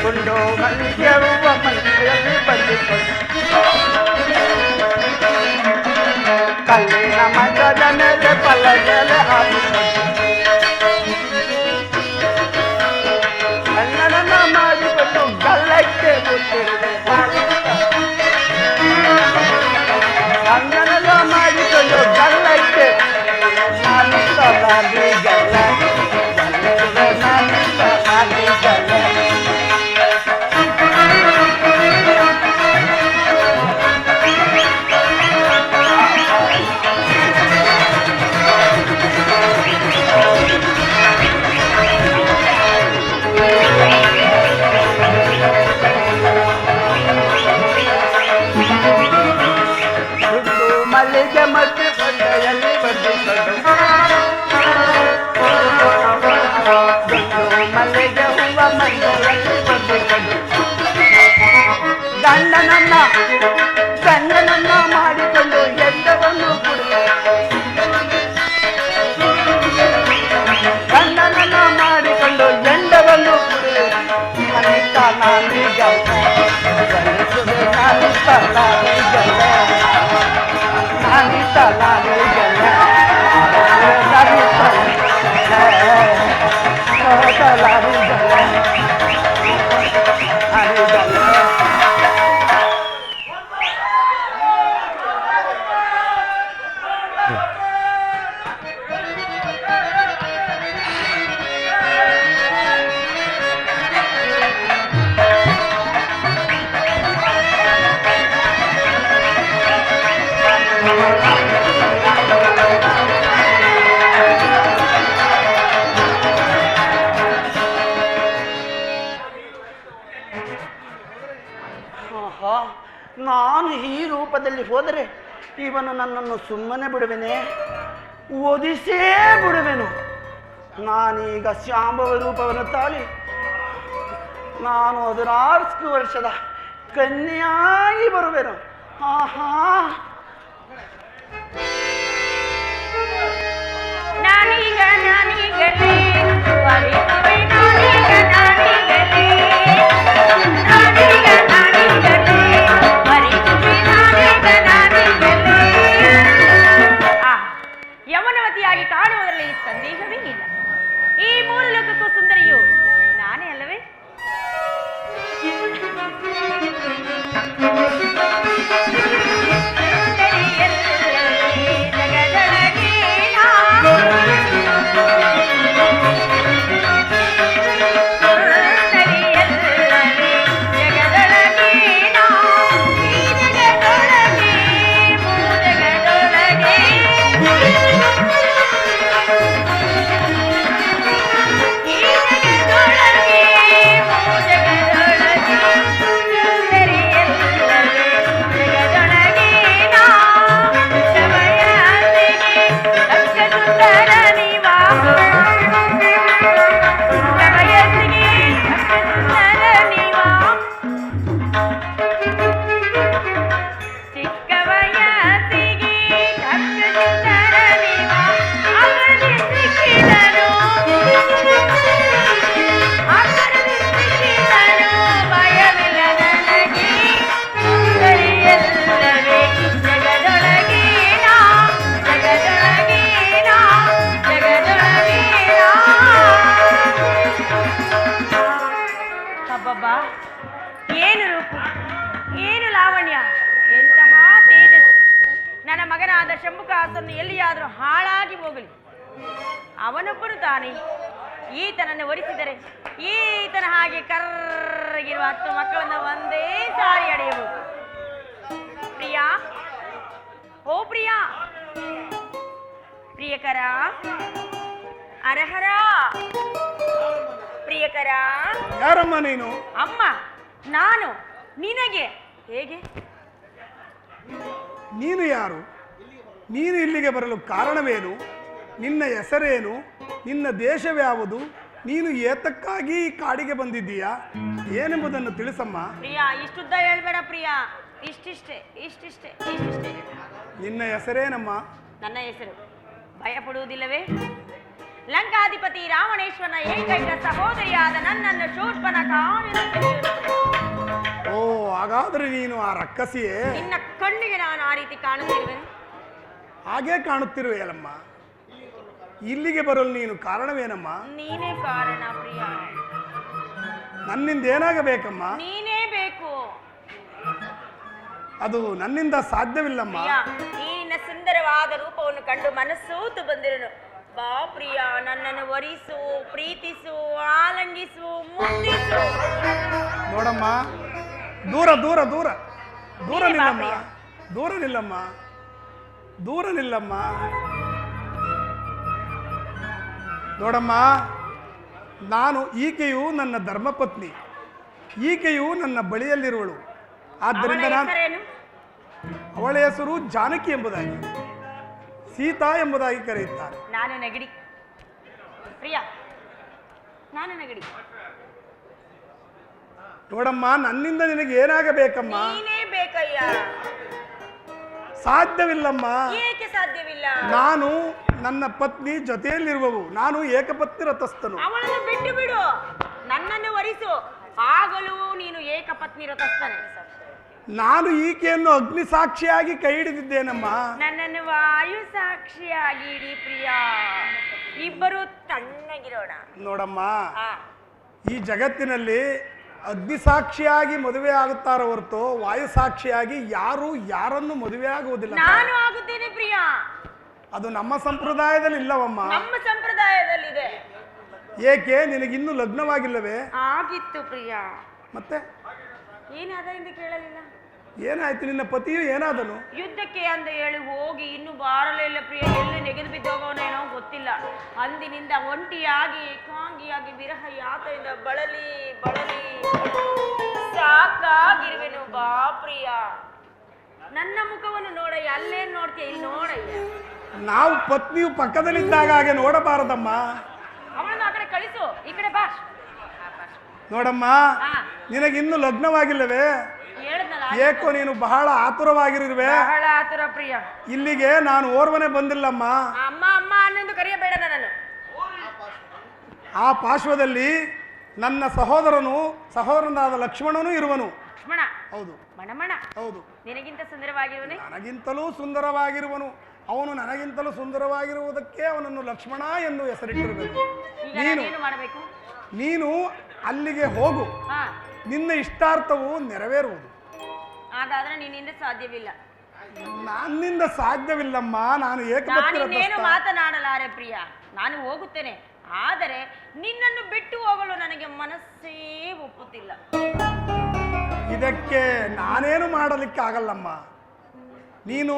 ಕೊಂಡು ಮಲ್ಲಿಗೆರುವ ಮನೆಯಲ್ಲಿ ಬಂದಿಕೊಂಡು ಕಲ್ಲಿನ ಮರದ ಮೇಲೆ ಪಲ್ಲಗೆಲೆ ಹಾಕಿಕೊಂಡು ಕಣ್ಣನನ್ನ ಮಾಡಿಕೊಂಡು ಗಲ್ಲಕ್ಕೆ ಗೊತ್ತಿರದೆ ಕಣ್ಣನೆಲ್ಲ ಮಾಡಿಕೊಂಡು ಗಲ್ಲಕ್ಕೆ ನಾನು ತಲಾಗಿ ಗಲ್ಲ ನಾನು ತಲಾಗಿ ಗಲ್ಲ ಮಲ್ಲಿಗೆ ಮತ್ತೆ ಬಂಡೆಯಲ್ಲಿ ಬಂದಿಕೊಂಡು ಮಲ್ಲಿಗೆ ಹೂವ ಮಂಡೆಯಲ್ಲಿ ಬಂದಿಕೊಂಡು ಗಂಡನನ್ನ ಮಾಡಿಕೊಂಡು ಎಂಡವನ್ನು ಕುಡಿದು ಗಂಡನನ್ನ ಮಾಡಿಕೊಂಡು ಎಂಡವನ್ನು ಕುಡಿದು Anita ನಾನೀಗಲ್ಲ Anita ನಾನೀಗಲ್ಲ Anita Lani Gala, Anita Lani Gala, Anita ನಾನು ಈ ರೂಪದಲ್ಲಿ ಹೋದರೆ ಇವನು ನನ್ನನ್ನು ಸುಮ್ಮನೆ ಬಿಡುವೆನೆ, ಒದಿಸೇ ಬಿಡುವೆನು. ನಾನೀಗ ಶಾಂಭವ ರೂಪವನ್ನು ತಾಳಿ ನಾನು 16 ವರ್ಷದ ಕನ್ಯಾಗಿ ಬರುವೆನು. ಆಹಾ, ಯವನವತಿಯಾಗಿ ಕಾಣುವುದರಲ್ಲಿ ಸಂದೇಹವೇ ಇಲ್ಲ. ಈ 3 ಲೋಕಕ್ಕೂ ಸುಂದರಿಯು ನಾನೇ ಅಲ್ಲವೇ? ಏನು ರೂಪ, ಏನು ಲಾವಣ್ಯ, ಎಂತಹ ತೇಜಸ್ಸು! ನನ್ನ ಮಗನಾದ ಶಂಭುಕಾಸನ್ನು ಎಲ್ಲಿಯಾದರೂ ಹಾಳಾಗಿ ಹೋಗಲಿ. ಅವನೊಬ್ಬನು ತಾನೇ ಈತನನ್ನು ಒರಿಸಿದರೆ ಈತನ ಹಾಗೆ ಕರ್ರಗಿರುವ 10 ಮಕ್ಕಳನ್ನು ಒಂದೇ ಸಾರಿ ಅಡೆಯಬಹುದು. ಪ್ರಿಯಾ, ಓ ಪ್ರಿಯಾ, ಪ್ರಿಯಕರ, ಅರಹರ ಪ್ರಿಯಕರ. ಯಾರಮ್ಮ ನೀನು? ಅಮ್ಮ ನಾನು ನಿನಗೆ ಹೇಗೆ? ನೀನು ಯಾರು? ನೀನು ಇಲ್ಲಿಗೆ ಬರಲು ಕಾರಣವೇನು? ನಿನ್ನ ಹೆಸರೇನು? ನಿನ್ನ ದೇಶವ್ಯಾವುದು? ನೀನು ಏತಕ್ಕಾಗಿ ಈ ಕಾಡಿಗೆ ಬಂದಿದ್ದೀಯಾ ಏನೆಂಬುದನ್ನು ತಿಳಿಸಮ್ಮ. ಪ್ರಿಯ, ಇಷ್ಟುದ್ದ ಹೇಳ್ಬೇಡ ಪ್ರಿಯ. ಇಷ್ಟಿಷ್ಟೇ. ನಿನ್ನ ಹೆಸರೇನಮ್ಮ? ನನ್ನ ಹೆಸರು ಭಯ ಪಡುವುದಿಲ್ಲವೇ? ಲಂಕಾಧಿಪತಿ ರಾವಣೇಶ್ವರನ ಏಕೈಕ ಸಹೋದರಿಯಾದ ನನ್ನನ್ನು ಶೂರ್ಪನಖ. ಓ, ಹಾಗಾದ್ರೆ ನೀನು ಆ ರಕ್ಕಸಿಯೇ? ನಿನ್ನ ಕಣ್ಣಿಗೆ ನಾನು ಆ ರೀತಿ ಕಾಣುತ್ತಿರುವೆನು? ಹಾಗೇ ಕಾಣುತ್ತಿರುವೆಯಲ್ಲಮ್ಮ. ಇಲ್ಲಿಗೆ ಬರಲು ನೀನು ಕಾರಣವೇನಮ್ಮ? ನೀನೇ ಕಾರಣ ಪ್ರಿಯ. ನನ್ನಿಂದ ಏನಾಗಬೇಕಮ್ಮ? ನೀನೇ ಬೇಕು. ಅದು ನನ್ನಿಂದ ಸಾಧ್ಯವಿಲ್ಲಮ್ಮ. ಪ್ರಿಯ, ಈ ನಿನ್ನ ಸುಂದರವಾದ ರೂಪವನ್ನು ಕಂಡು ಮನಸ್ಸೋತು ಬಂದಿರನು. ಬಾ ಪ್ರಿಯ, ನನ್ನನ್ನು ವರಿಸು, ಪ್ರೀತಿಸು, ಆಲಂಗಿಸು, ಮುದ್ದಿಸು. ನೋಡಮ್ಮ, ದೂರ ದೂರ ದೂರ ದೂರ ನಿಲ್ಲಮ್ಮ. ದೂರ ನಿಲ್ಲಮ್ಮ. ದೂರ ನಿಲ್ಲಮ್ಮ. ನೋಡಮ್ಮ, ನಾನು ಈಕೆಯು ನನ್ನ ಧರ್ಮಪತ್ನಿ. ಈಕೆಯು ನನ್ನ ಬಳಿಯಲ್ಲಿರುವಳು. ಆದ್ದರಿಂದ ನಾನು ಹೆಸರೇನು? ಅವಳ ಹೆಸರು ಜಾನಕಿ ಎಂಬುದಾಗಿ, ಸೀತಾ ಎಂಬುದಾಗಿ ಕರೆಯುತ್ತಾರೆ. ನಾನು ನೆಗಡಿ ಪ್ರಿಯ, ನಾನು ನೆಗಡಿ. ನೋಡಮ್ಮ, ನನ್ನಿಂದ ನಿನಗೆ ಏನಾಗಬೇಕಮ್ಮ? ನೀನೇ ಬೇಕಯ್ಯ. ಸಾಧ್ಯವಿಲ್ಲಮ್ಮ. ಏಕೆ ಸಾಧ್ಯವಿಲ್ಲ? ನಾನು ನನ್ನ ಪತ್ನಿ ಜೊತೆಯಲ್ಲಿರುವವು. ನಾನು ಏಕಪತ್ನಿ ರಥಸ್ಥನು. ಅವಳನ್ನು ಬಿಟ್ಟು ಬಿಡು, ನನ್ನನ್ನು ವರಿಸು, ಆಗಲೂ ನೀನು ಏಕಪತ್ನಿ ರಥಸ್ಥನೆ. ನಾನು ಈಕೆಯನ್ನು ಅಗ್ನಿ ಸಾಕ್ಷಿಯಾಗಿ ಕೈ ಹಿಡಿದಿದ್ದೇನಮ್ಮ. ನನ್ನನ್ನು ವಾಯು ಸಾಕ್ಷಿಯಾಗಿ ಇಡಿ ಪ್ರಿಯ. ಇಬ್ಬರು ತಣ್ಣಗಿರೋಣ. ನೋಡಮ್ಮ, ಆ, ಈ ಜಗತ್ತಿನಲ್ಲಿ ಅಗ್ನಿ ಸಾಕ್ಷಿಯಾಗಿ ಮದುವೆ ಆಗುತ್ತಾರ ಹೊರತು ವಾಯು ಸಾಕ್ಷಿಯಾಗಿ ಯಾರು ಯಾರನ್ನು ಮದುವೆ ಆಗುವುದಿಲ್ಲ. ನಾನು ಆಗುತ್ತೇನೆ ಪ್ರಿಯ. ಅದು ನಮ್ಮ ಸಂಪ್ರದಾಯದಲ್ಲಿ ಇಲ್ಲವಮ್ಮ. ನಮ್ಮ ಸಂಪ್ರದಾಯದಲ್ಲಿದೆ. ಏಕೆ ನಿನಗಿನ್ನೂ ಲಗ್ನವಾಗಿಲ್ಲವೇ? ಆಗಿತ್ತು ಪ್ರಿಯ. ಮತ್ತೆ ಏನಾದ ಎಂದು ಕೇಳಲಿಲ್ಲ. ಏನಾಯ್ತು? ನಿನ್ನ ಪತಿಯು ಏನಾದನು? ಯುದ್ಧಕ್ಕೆ ಅಂದ ಹೇಳಿ ಹೋಗಿ ಇನ್ನು ಬಾರಲೇ ಇಲ್ಲ ಪ್ರಿಯ. ಎಲ್ಲಿ ನೆಗೆದು ಬಿದ್ದೋಗೋನೇನೋ ಗೊತ್ತಿಲ್ಲ. ಅಂದಿನಿಂದ ಒಂಟಿಯಾಗಿ ಏಕಾಂಗಿಯಾಗಿ ವಿರಹ ಯಾತೆಯಿಂದ ಬಳಲಿ ಬಳಲಿ ಸಾಕಾಗಿರುವೆನು. ಬಾ ಪ್ರಿಯ, ನನ್ನ ಮುಖವನ್ನು ನೋಡಯ್ಯ. ಅಲ್ಲೇನ್ ನೋಡ್ತೀಯ? ಇಲ್ಲಿ ನೋಡಯ್ಯ. ನಾವು ಪತ್ನಿಯು ಪಕ್ಕದಲ್ಲಿದ್ದಾಗ ಹಾಗೆ ನೋಡಬಾರದಮ್ಮ. ಅವಳನ್ನು ಆ ಕಡೆ ಕಳಿಸು, ಈ ಕಡೆ ಬಾ. ನೋಡಮ್ಮ, ಹಾ, ನಿನಗಿನ್ನೂ ಲಗ್ನವಾಗಿಲ್ಲವೇ? ಹೇಳಿದ್ನಲ್ಲ, ಏಕೋ ನೀನು ಬಹಳ ಆತುರವಾಗಿರುವೆ. ಬಹಳ ಆತುರ ಪ್ರಿಯ. ಇಲ್ಲಿಗೆ ನಾನು ಓರ್ವನೆ ಬಂದಿಲ್ಲಮ್ಮ. ಅಮ್ಮ ಅಮ್ಮ ಅನ್ನೆಂದು ಕರೆಯಬೇಡ ನನ್ನನ್ನು. ಆ ಪಾರ್ಶ್ವದಲ್ಲಿ ನನ್ನ ಸಹೋದರನಾದ ಲಕ್ಷ್ಮಣನೂ ಇರುವನು. ಲಕ್ಷ್ಮಣ? ಹೌದು ಮಣಮಣ, ಹೌದು. ನಿನಗಿಂತ ಸುಂದರವಾಗಿರುವನೇ? ನನಗಿಂತಲೂ ಸುಂದರವಾಗಿರುವನು. ಅವನು ನನಗಿಂತಲೂ ಸುಂದರವಾಗಿರುವುದಕ್ಕೆ ಅವನನ್ನು ಲಕ್ಷ್ಮಣ ಎಂದು ಹೆಸರಿಟ್ಟಿರಬೇಕು. ಈಗ ನಾನೇನು ಮಾಡಬೇಕು? ನೀನು ಅಲ್ಲಿಗೆ ಹೋಗು. ಹಾ, ನಿನ್ನ ಇಷ್ಟಾರ್ಥವು ನೆರವೇರುವುದು. ಹಾಗಾದ್ರೆ ನಿನ್ನಿಂದ ಸಾಧ್ಯವಿಲ್ಲ. ನನ್ನಿಂದ ಸಾಧ್ಯವಿಲ್ಲಮ್ಮ. ನಾನು ಏಕಪತ್ನಿ ನಾನಿನ್ನೇನು ರಥಸ್ಥ. ಮಾತನಾಡಲಾರೆ ಪ್ರಿಯ. ನಾನು ಹೋಗುತ್ತೇನೆ, ಆದರೆ ನಿನ್ನನ್ನು ಬಿಟ್ಟು ಹೋಗಲು ನನಗೆ ಮನಸ್ಸೇ ಒಪ್ಪುತ್ತಿಲ್ಲ. ಇದಕ್ಕೆ ನಾನೇನು ಮಾಡಲಿಕ್ಕೆ ಆಗಲ್ಲಮ್ಮ. ನೀನು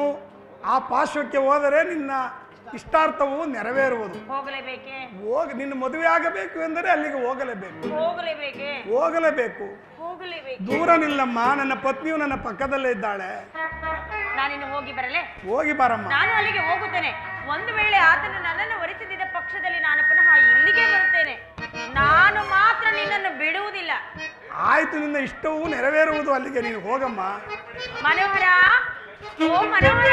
ಆ ಪಾರ್ಶ್ವಕ್ಕೆ ಹೋದರೆ ನಿನ್ನ ಇಷ್ಟಾರ್ಥವು ನೆರವೇರುವುದು. ಹೋಗಲೇಬೇಕೆ? ನಿನ್ನ ಮದುವೆ ಆಗಬೇಕು ಎಂದರೆ ಅಲ್ಲಿಗೆ ಹೋಗಲೇಬೇಕು. ಹೋಗಲೇಬೇಕೆ? ಹೋಗಲೇಬೇಕು. ಹೋಗಲೇಬೇಕು. ದೂರ ನಿಲ್ಲಮ್ಮ. ನನ್ನ ಪತ್ನಿಯು ನನ್ನ ಪಕ್ಕದಲ್ಲೇ ಇದ್ದಾಳೆ. ನಾನಿನ್ನು ಹೋಗಿ ಬರಲೇ? ಹೋಗಿ ಬಾರಮ್ಮ. ನಾನು ಅಲ್ಲಿಗೆ ಹೋಗುತ್ತೇನೆ. ಒಂದು ವೇಳೆ ಆತನು ನನ್ನನ್ನು ವರಿಸದಿದ್ದ ಪಕ್ಷದಲ್ಲಿ ನಾನು ಪುನಃ ಇಲ್ಲಿಗೆ ಬರುತ್ತೇನೆ. ನಾನು ಮಾತ್ರ ನಿನ್ನನ್ನು ಬಿಡುವುದಿಲ್ಲ. ಆಯ್ತು, ನಿನ್ನ ಇಷ್ಟವೂ ನೆರವೇರುವುದು. ಅಲ್ಲಿಗೆ ನೀನು ಹೋಗಮ್ಮ. ಮನೋಹರ, ಓ ಮನೋಹರ,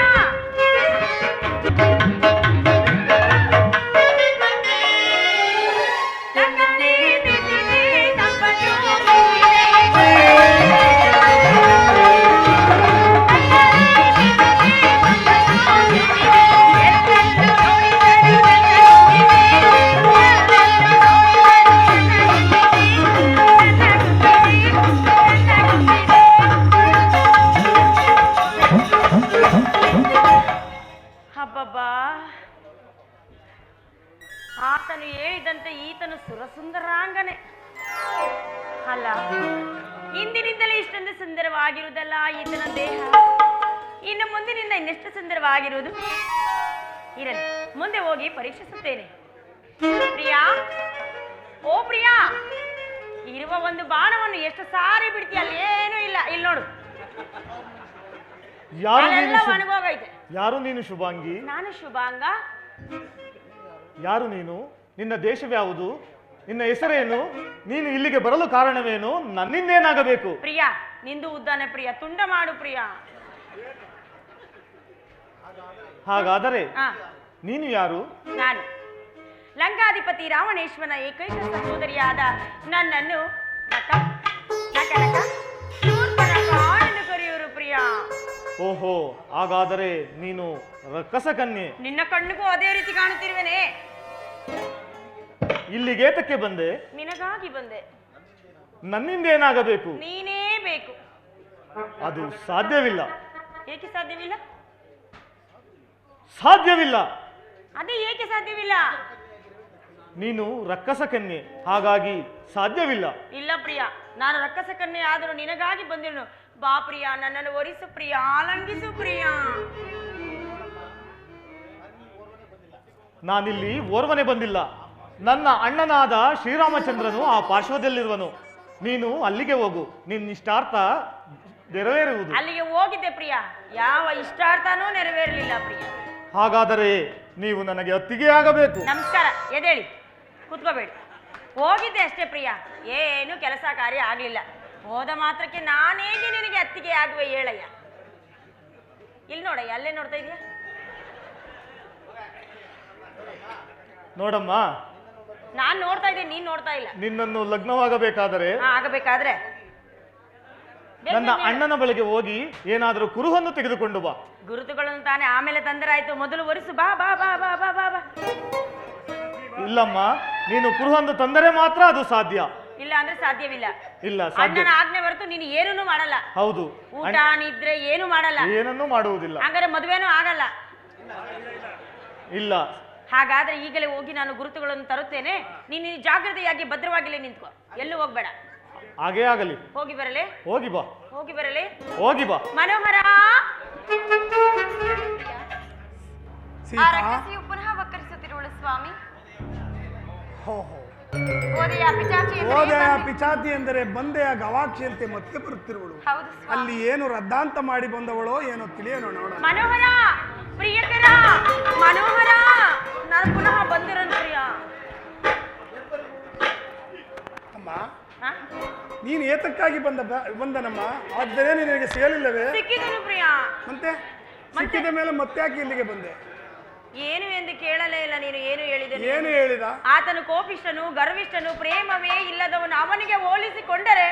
ಹಬ್ಬಬ್ಬಾ, ಆತನು ಹೇಳಿದಂತೆ ಈತನು ಸುರಸುಂದರಾಂಗನೆ ಅಲ್ಲ. ಇಂದಿನಿಂದಲೇ ಇಷ್ಟೊಂದು ಸುಂದರವಾಗಿರುವುದಲ್ಲ ಈತನ ದೇಹ. ಇನ್ನು ಮುಂದಿನಿಂದ ಇನ್ನೆಷ್ಟು ಸುಂದರವಾಗಿರುವುದು. ಇರಲಿ, ಮುಂದೆ ಹೋಗಿ ಪರೀಕ್ಷಿಸುತ್ತೇನೆ. ಪ್ರಿಯಾ, ಓ ಪ್ರಿಯಾ, ಇರುವ ಒಂದು ಬಾಣವನ್ನು ಎಷ್ಟು ಸಾರಿ ಬಿಡ್ತೀಯ, ಅಲ್ಲಿ ಏನೂ ಇಲ್ಲ. ಇಲ್ಲಿ ನೋಡು, ಎಲ್ಲ ಒಣಗೋಗೈತೆ. ಯಾರು ನೀನು ಶುಭಾಂಗಿ? ನಾನು ಶುಭಾಂಗ. ಯಾರು ನೀನು? ನಿನ್ನ ದೇಶವ್ಯಾವುದು? ನಿನ್ನ ಹೆಸರೇನು? ನೀನು ಇಲ್ಲಿಗೆ ಬರಲು ಕಾರಣವೇನು? ನನ್ನಿಂದೇನಾಗಬೇಕು? ಪ್ರಿಯಾ, ನಿಂದು ಉದ್ದಾನೆ ಪ್ರಿಯ, ತುಂಡ ಮಾಡು ಪ್ರಿಯ. ಹಾಗಾದರೆ ಹಾ, ನೀನು ಯಾರು? ನಾನು ಲಂಕಾಧಿಪತಿ ರಾವಣೇಶ್ವರನ ಏಕೈಕ ಸಹೋದರಿಯಾದ ನನ್ನನ್ನು ಶೂರ್ಪನಖ ಎಂದು ಕರೆಯುವರು ಪ್ರಿಯ. ಓಹೋ, ಹಾಗಾದರೆ ನೀನು ರಕ್ಕಸ ಕನ್ಯೆ. ನಿನ್ನ ಕಣ್ಣಿಗೂ ಅದೇ ರೀತಿ ಕಾಣುತ್ತಿರುವೆನೆ. ಇಲ್ಲಿಗೇತಕ್ಕೆ ಬಂದೆ? ನಿನಗಾಗಿ ಬಂದೆ. ನನ್ನಿಂದೇನಾಗಬೇಕು? ನೀನೇ ಬೇಕು. ಅದು ಸಾಧ್ಯವಿಲ್ಲ. ಏಕೆ ಸಾಧ್ಯವಿಲ್ಲ? ಸಾಧ್ಯವಿಲ್ಲ. ಅದೇ ಏಕೆ ಸಾಧ್ಯವಿಲ್ಲ? ನೀನು ರಕ್ಕಸ ಕನ್ಯೆ, ಹಾಗಾಗಿ ಸಾಧ್ಯವಿಲ್ಲ. ಇಲ್ಲ ಪ್ರಿಯ, ನಾನು ರಕ್ಕಸ ಕನ್ಯೆ ಆದರೂ ನಿನಗಾಗಿ ಬಂದಿರುನು. ಬಾ ಪ್ರಿಯ, ನನ್ನನ್ನು ಒರಿಸು ಪ್ರಿಯ, ಆಲಂಗಿಸು ಪ್ರಿಯ. ನಾನಿಲ್ಲಿ ಓರ್ವನೆ ಬಂದಿಲ್ಲ. ನನ್ನ ಅಣ್ಣನಾದ ಶ್ರೀರಾಮಚಂದ್ರನು ಆ ಪಾರ್ಶ್ವದಲ್ಲಿರುವನು. ನೀನು ಅಲ್ಲಿಗೆ ಹೋಗು, ನಿನ್ನ ಇಷ್ಟಾರ್ಥ ನೆರವೇರುವುದು. ಅಲ್ಲಿಗೆ ಹೋಗಿದ್ದೆ ಪ್ರಿಯ, ಯಾವ ಇಷ್ಟಾರ್ಥನೂ ನೆರವೇರಲಿಲ್ಲ ಪ್ರಿಯ. ಹಾಗಾದರೆ ನೀವು ನನಗೆ ಅತ್ತಿಗೆ ಆಗಬೇಕು. ನಮಸ್ಕಾರ, ಎದೇಳಿ, ಕೂತ್ಕೋಬೇಡಿ. ಹೋಗಿದ್ದೆ ಅಷ್ಟೇ ಪ್ರಿಯ, ಏನು ಕೆಲಸ ಕಾರ್ಯ ಆಗ್ಲಿಲ್ಲ. ಹೋದ ಮಾತ್ರಕ್ಕೆ ನಾನೇಗೆ ನಿನಗೆ ಅತ್ತಿಗೆ ಆಗುವೆ ಹೇಳಯ್ಯ. ಇಲ್ಲಿ ನೋಡಯ್ಯ, ಅಲ್ಲೇ ನೋಡ್ತಾ ಇದೀಯ. ನೋಡಮ್ಮ, ನಾನ್ ನೋಡ್ತಾ ಇದ್ದೀನಿ, ನೀನ್ ನೋಡ್ತಾ ಇಲ್ಲ. ನಿನ್ನನ್ನು ಲಗ್ನವಾಗಬೇಕಾದರೆ ಆಗಬೇಕಾದ್ರೆ ನನ್ನ ಅಣ್ಣನ ಬಳಿಗೆ ಹೋಗಿ ಏನಾದರೂ ಕುರುಹನ್ನು ತೆಗೆದುಕೊಂಡು ಬಾ. ಗುರುತುಗಳನ್ನು ತಾನೇ ಆಮೇಲೆ ತಂದರಾಯ್ತು, ಮೊದಲು ಒರಿಸು. ಬಾ ಬಾ ಬಾ ಬಾ ಬಾ ಬಾ ಬಾ. ಇಲ್ಲಮ್ಮ, ನೀನು ಕುರುಹನ್ನು ತಂದರೆ ಮಾತ್ರ ಅದು ಸಾಧ್ಯ. ಇಲ್ಲ ಅಂದ್ರೆ ಸಾಧ್ಯವಿಲ್ಲ. ಇಲ್ಲ, ಸಾಧ್ಯ. ಅಣ್ಣನ ಆಜ್ಞೆ ಹೊರತು ನೀನು ಏನೂ ಮಾಡಲ್ಲ. ಹೌದು, ಊಟ ನಿದ್ರೆ ಏನು ಮಾಡಲ್ಲ. ಏನನ್ನೂ ಮಾಡುವುದಿಲ್ಲ. ಹಂಗಾರೆ ಮದುವೆನೂ ಆಗಲ್ಲ. ಇಲ್ಲ. ಹಾಗಾದ್ರೆ ಈಗಲೇ ಹೋಗಿ ನಾನು ಗುರುತುಗಳನ್ನು ತರುತ್ತೇನೆ. ನೀನು ಜಾಗ್ರತೆಯಾಗಿ ಭದ್ರವಾಗಿಲ್ಲೇ ನಿಂತ್ಕೋ, ಎಲ್ಲೂ ಹೋಗ್ಬೇಡ. ಹಾಗೇ ಆಗಲಿ. ಹೋಗಿ ಬರಲೇ? ಹೋಗಿ ಬಾ. ಹೋಗಿ ಬರಲೇ? ಹೋಗಿ ಬಾ. ಮನೋಹರ, ಸೀತಾ, ಪುನಃ ವಕ್ಕರಿಸುತ್ತಿರುವಳು ಸ್ವಾಮಿ. ಹೋ ಹೋ, ಓದೆಯ ಪಿಚಾಚಿ ಎಂದರೆ ಓದೆಯ ಪಿಚಾತಿ ಎಂದರೆ ಬಂದೆಯ ಗವಾಕ್ಷಿಯಂತೆ ಮತ್ತೆ ಬರುತ್ತಿರುವಳು. ಹೌದು ಸ್ವಾಮಿ. ಅಲ್ಲಿ ಏನು ರದ್ದಾಂತ ಮಾಡಿ ಬಂದವಳೋ ಏನೋ ತಿಳಿಯೋಣ ನೋಡೋಣ. ಮನೋಹರ, ಪ್ರಿಯಕರ ಮನೋಹರ, ನಾನು ಪುನಃ ಬಂದಿರೋನು ಪ್ರಿಯ. ಅಮ್ಮ, ನೀನು ಏತಕ್ಕಾಗಿ ಬಂದನಮ್ಮ? ಆದರೆ ನಿನಗೆ ಸಿಗಲಿಲ್ಲವೇ? ಸಿಕ್ಕಿದನು ಪ್ರಿಯ. ಮತ್ತೆ ಸಿಕ್ಕಿದ ಮೇಲೆ ಮತ್ತೆ ಯಾಕೆ ಇಲ್ಲಿಗೆ ಬಂದೆ? ಏನು ಎಂದು ಕೇಳಲೇ ಇಲ್ಲ ನೀನು. ಏನು ಹೇಳಿದನು? ಏನು ಹೇಳಿದ? ಆತನು ಕೋಪಿಷ್ಟನು, ಗರ್ವಿಷ್ಠನು, ಪ್ರೇಮವೇ ಇಲ್ಲದವನು. ಅವನಿಗೆ ಹೋಲಿಸಿಕೊಂಡರೆ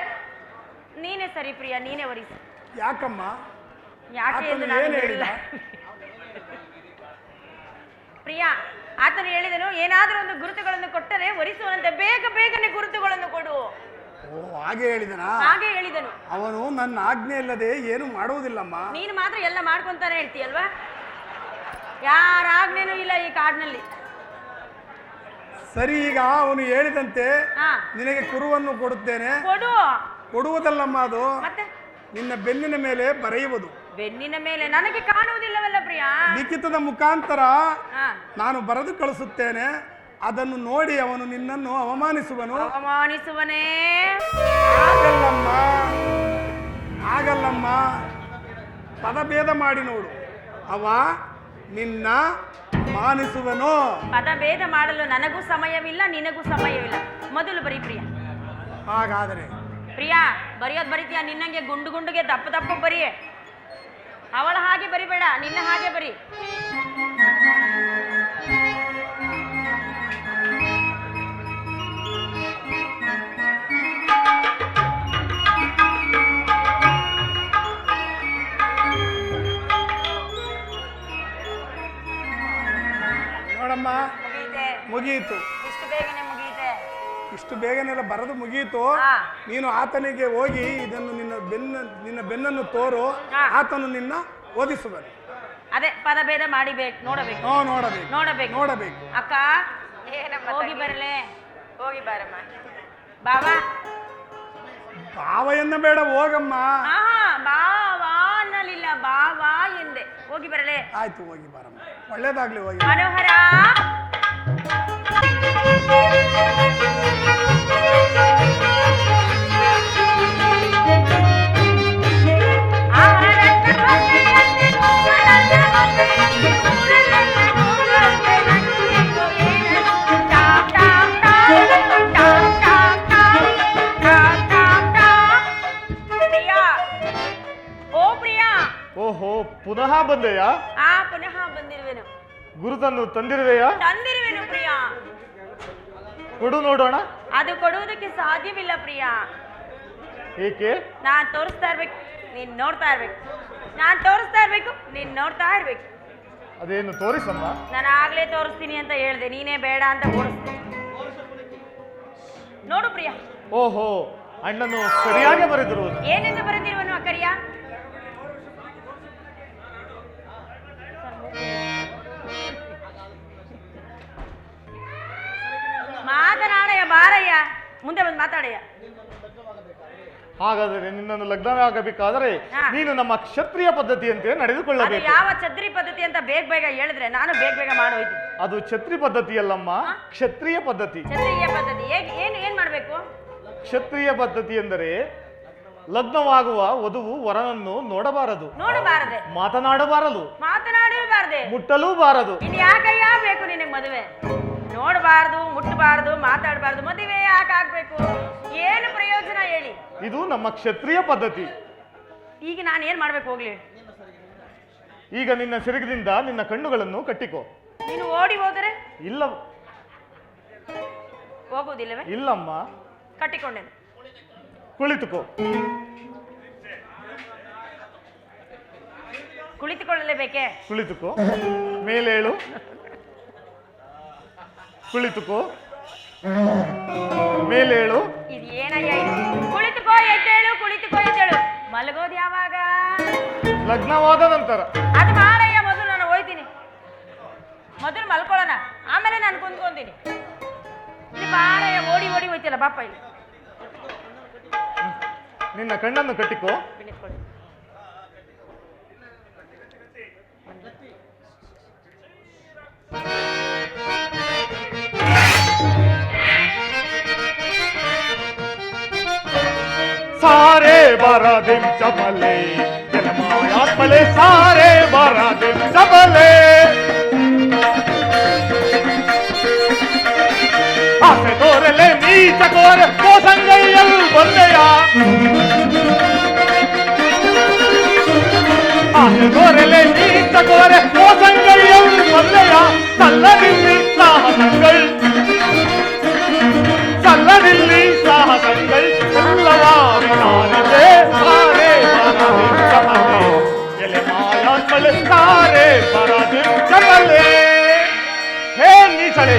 ನೀನೇ ಸರಿ ಪ್ರಿಯ, ನೀನೇ ವರಿಸು. ಯಾಕಮ್ಮ? ಯಾಕೆ ಎಂದು ಆತನು ನಾನು ಏನು ಹೇಳಿಲ್ಲ ಹೇಳಿದ? ಪ್ರಿಯ, ಆತನು ಹೇಳಿದನು, ಏನಾದರೂ ಒಂದು ಗುರುತುಗಳನ್ನು ಕೊಟ್ಟರೆ ಒರಿಸುವಂತೆ, ಬೇಗ ಬೇಗನೆ ಗುರುತುಗಳನ್ನು ಕೊಡು. ಓ, ಹಾಗೆ ಹೇಳಿದನಾ? ಹಾಗೆ ಹೇಳಿದನು. ಅವನು ನನ್ನ ಆಜ್ಞೆ ಇಲ್ಲದೆ ಏನು ಮಾಡುವುದಿಲ್ಲಮ್ಮ. ನೀನು ಮಾತ್ರ ಎಲ್ಲ ಮಾಡ್ಕೊಂತಾನೆ ಹೇಳ್ತೀಯಲ್ವಾ? ಯಾರ ಆಜ್ಞೆನೂ ಇಲ್ಲ ಈ ಕಾಡಿನಲ್ಲಿ. ಸರಿ, ಈಗ ಅವನು ಹೇಳಿದಂತೆ ಹಾ, ನಿನಗೆ ಕುರುವನ್ನು ಕೊಡುತ್ತೇನೆ. ಕೊಡು. ಕೊಡುವುದಲ್ಲಮ್ಮ, ಅದು ಮತ್ತೆ ನಿನ್ನ ಬೆನ್ನಿನ ಮೇಲೆ ಬರೆಯುವುದು. ಬೆನ್ನಿನ ಮೇಲೆ ನನಗೆ ಕಾಣುವುದಿಲ್ಲವಲ್ಲ ಪ್ರಿಯ? ಲಿಖಿತದ ಮುಖಾಂತರ ಹಾ, ನಾನು ಬರೆದು ಕಳಿಸುತ್ತೇನೆ. ಅದನ್ನು ನೋಡಿ ಅವನು ನಿನ್ನನ್ನು ಅವಮಾನಿಸುವನು. ಅವಮಾನಿಸುವನೇ? ಆಗಲ್ಲಮ್ಮ, ಆಗಲ್ಲಮ್ಮ. ಪದಭೇದ ಮಾಡಿ ನೋಡು. ಅವ ನಿನ್ನ ಮಾನಿಸುವನು. ಪದಭೇದ ಮಾಡಲು ನನಗೂ ಸಮಯವಿಲ್ಲ, ನಿನಗೂ ಸಮಯವಿಲ್ಲ. ಮೊದಲು ಬರೀ ಪ್ರಿಯ. ಹಾಗಾದರೆ ಪ್ರಿಯ, ಬರೆಯೋದು ಬರೀತೀಯ? ನಿನ್ನಂಗೆ ಗುಂಡು ಗುಂಡುಗೆ ದಪ್ಪ ದಪ್ಪ ಬರಿ. ಅವಳ ಹಾಗೆ ಬರಿಬೇಡ, ನಿನ್ನ ಹಾಗೆ ಬರಿ. ನೋಡಮ್ಮ, ಮುಗಿಯಿತೆ. ಮುಗಿಯಿತು. ಇಷ್ಟು ಬೇಗನೆ ಮುಗಿಯಿತೆ? ಇಷ್ಟು ಬೇಗನೆಲ್ಲ ಬರೆದು ಮುಗಿಯಿತು. ಹಾ. ನೀನು ಆತನಿಗೆ ಹೋಗಿ ಇದನ್ನು ನಿನ್ನ ಬೆನ್ನನ್ನು ತೋರು. ಹಾ. ಆತನು ನಿನ್ನ ಓದಿಸುವನು. ಅದೇ ಪದಭೇದ ಮಾಡಿಬೇಕು, ನೋಡಬೇಕು. ನೋಡಬೇಕು, ನೋಡಬೇಕು. ನೋಡಬೇಕು. ಅಕ್ಕ, ಹೋಗಿ ಬರಲೇ? ಹೋಗಿ ಬಾರಮ್ಮ. ಬಾವಾ, ಭಾವ ಎನ್ನ ಬೇಡ, ಹೋಗಮ್ಮ. ಬಾವಾ ಅನ್ನಲಿಲ್ಲ, ಬಾವಾ ಎಂದೆ. ಹೋಗಿ ಬರಲೇ? ಆಯ್ತು, ಹೋಗಿ ಬಾರಮ್ಮ. ಒಳ್ಳೇದಾಗ್ಲಿ, ಹೋಗಿ. ಮನೋಹರ. ಬಂದೆಯಾ? ಪುನಃ ಬಂದಿರುವೆನು. ಗುರುತನ್ನು ತಂದಿರುವೆಯಾ? ತಂದಿರುವೆನು ಪ್ರಿಯ. ಕೊಡು ನೋಡೋಣ. ಅದು ಕೊಡುವುದಕ್ಕೆ ಸಾಧ್ಯವಿಲ್ಲ ಪ್ರಿಯ. ಏಕೆ? ನಾನ್ ತೋರಿಸ್ತಾ ಇರ್ಬೇಕು, ನೀನ್ ನೋಡ್ತಾ ಇರ್ಬೇಕು. ನಾನ್ ತೋರಿಸ್ತಾ ಇರ್ಬೇಕು, ನೀನ್ ನೋಡ್ತಾ ಇರ್ಬೇಕು. ಅದೇನು ತೋರಿಸಮ್ಮ? ನಾನು ಆಗ್ಲೇ ತೋರಿಸ್ತೀನಿ ಅಂತ ಹೇಳ್ದೆ, ನೀನೇ ಬೇಡ ಅಂತ ಓಡಿಸ್ತೀನಿ. ನೋಡು ಪ್ರಿಯ. ಓಹೋ, ಅಣ್ಣನು ಸರಿಯಾಗಿ ಬರೆದಿರುವುದು. ಏನೆಂದು ಬರೆದಿರುವನು ಅಕ್ಕರಿಯ? ಮಾತನಾಡಯ್ಯ, ಬಾರಯ್ಯ, ಮುಂದೆ ಬಂದು ಮಾತಾಡಯ್ಯ. ಹಾಗಾದರೆ ನಿನ್ನನ್ನು ಲಗ್ನವಾಗಬೇಕಾದರೆ ನೀನು ನಮ್ಮ ಕ್ಷತ್ರಿಯ ಪದ್ಧತಿಯಂತೆ ನಡೆದುಕೊಳ್ಳಬೇಕು. ಯಾವ ಛತ್ರಿ ಪದ್ಧತಿ ಅಂತ ಬೇಗ ಬೇಗ ಹೇಳಿದ್ರೆ ನಾನು ಬೇಗ ಬೇಗ ಮಾಡೋಯ್ತು. ಅದು ಛತ್ರಿ ಪದ್ಧತಿಯಲ್ಲಮ್ಮ, ಕ್ಷತ್ರಿಯ ಪದ್ಧತಿ. ಕ್ಷತ್ರಿಯ ಪದ್ಧತಿ ಏನ್ ಮಾಡ್ಬೇಕು? ಕ್ಷತ್ರಿಯ ಪದ್ಧತಿ ಎಂದರೆ ಲಗ್ನವಾಗುವ ವಧುವು ವರನನ್ನು ನೋಡಬಾರದು, ನೋಡಬಾರದೆ, ಮಾತನಾಡಬಾರದು, ಮಾತನಾಡಬಾರದೆ, ಮುಟ್ಟಲೂ ಬಾರದು. ಇನ್ ಯಾಕಯ್ಯ ಬೇಕು ನಿನಗೆ ಮದುವೆ? ನೋಡಬಾರ್ದು, ಮುಟ್ಟಬಾರ್ದು, ಮಾತಾಡಬಾರ್ದು, ಮದುವೆ ಯಾಕೆ ಆಗ್ಬೇಕು? ಏನು ಪ್ರಯೋಜನ ಹೇಳಿ? ಇದು ನಮ್ಮ ಕ್ಷತ್ರಿಯ ಪದ್ಧತಿ. ಈಗ ನಾನು ಏನ್ ಮಾಡ್ಬೇಕು ಹೋಗ್ಲಿ? ಈಗ ನಿನ್ನ ಸೆರಗದಿಂದ ನಿನ್ನ ಕಣ್ಣುಗಳನ್ನು ಕಟ್ಟಿಕೋ. ನೀನು ಓಡಿ ಹೋದರೆ? ಇಲ್ಲ, ಹೋಗುವುದಿಲ್ಲವೇ? ಇಲ್ಲಮ್ಮ. ಕಟ್ಟಿಕೊಂಡೇನು. ಕುಳಿತುಕೋ. ಕುಳಿತುಕೊಳ್ಳಲೇಬೇಕೆ? ಕುಳಿತುಕೋ. ಮೇಲೇಳು. ಕುಳಿತುಕೋ. ಮೇಲೇಳು. ಇದು ಏನಯ್ಯ ಇದು? ಕುಳಿತುಕೋ ಎದ್ದೇಳು, ಕುಳಿತುಕೋ ಎದ್ದೇಳು. ಮಲಗೋದು ಯಾವಾಗ? ಲಗ್ನವಾದ ನಂತರ. ಅದು ಮಾಡಯ್ಯ, ಮೊದಲು ನಾನು ಹೋಯ್ತೀನಿ. ಮೊದಲು ಮಲ್ಕೊಳ್ಳೋಣ, ಆಮೇಲೆ ನಾನು ಕುಂತ್ಕೊಂತೀನಿ. ಇದು ಬಾರಯ್ಯ, ಓಡಿ ಓಡಿ ಹೋಯ್ತಿಲ್ಲ, ಬಾಪ ಇಲ್ಲಿ. ನಿನ್ನ ಕಣ್ಣನ್ನು ಕಟ್ಟಿಕೋ. सारे बारह दिन चबले मायात्मले, सारे बारह दिन चबले आसे तोरले नीच कोर कोसंगैयल बंदया, आसे तोरले नीच कोर कोसंगैयल बंदया, सल्लदिल्ली साहसंगल, सल्लदिल्ली साहसंगल ಎಲ್ಲವಾರಿನಾನಿದೆ ಸಾರೆ ಬರದಿಂ ಚಮಲೆ, ಎಲೆ ಮಾಯಾತ್ಮಲೆ ಸಾರೆ ಬರದಿಂ ಚಮಲೆ. ಹೇ ನೀಚಳೆ,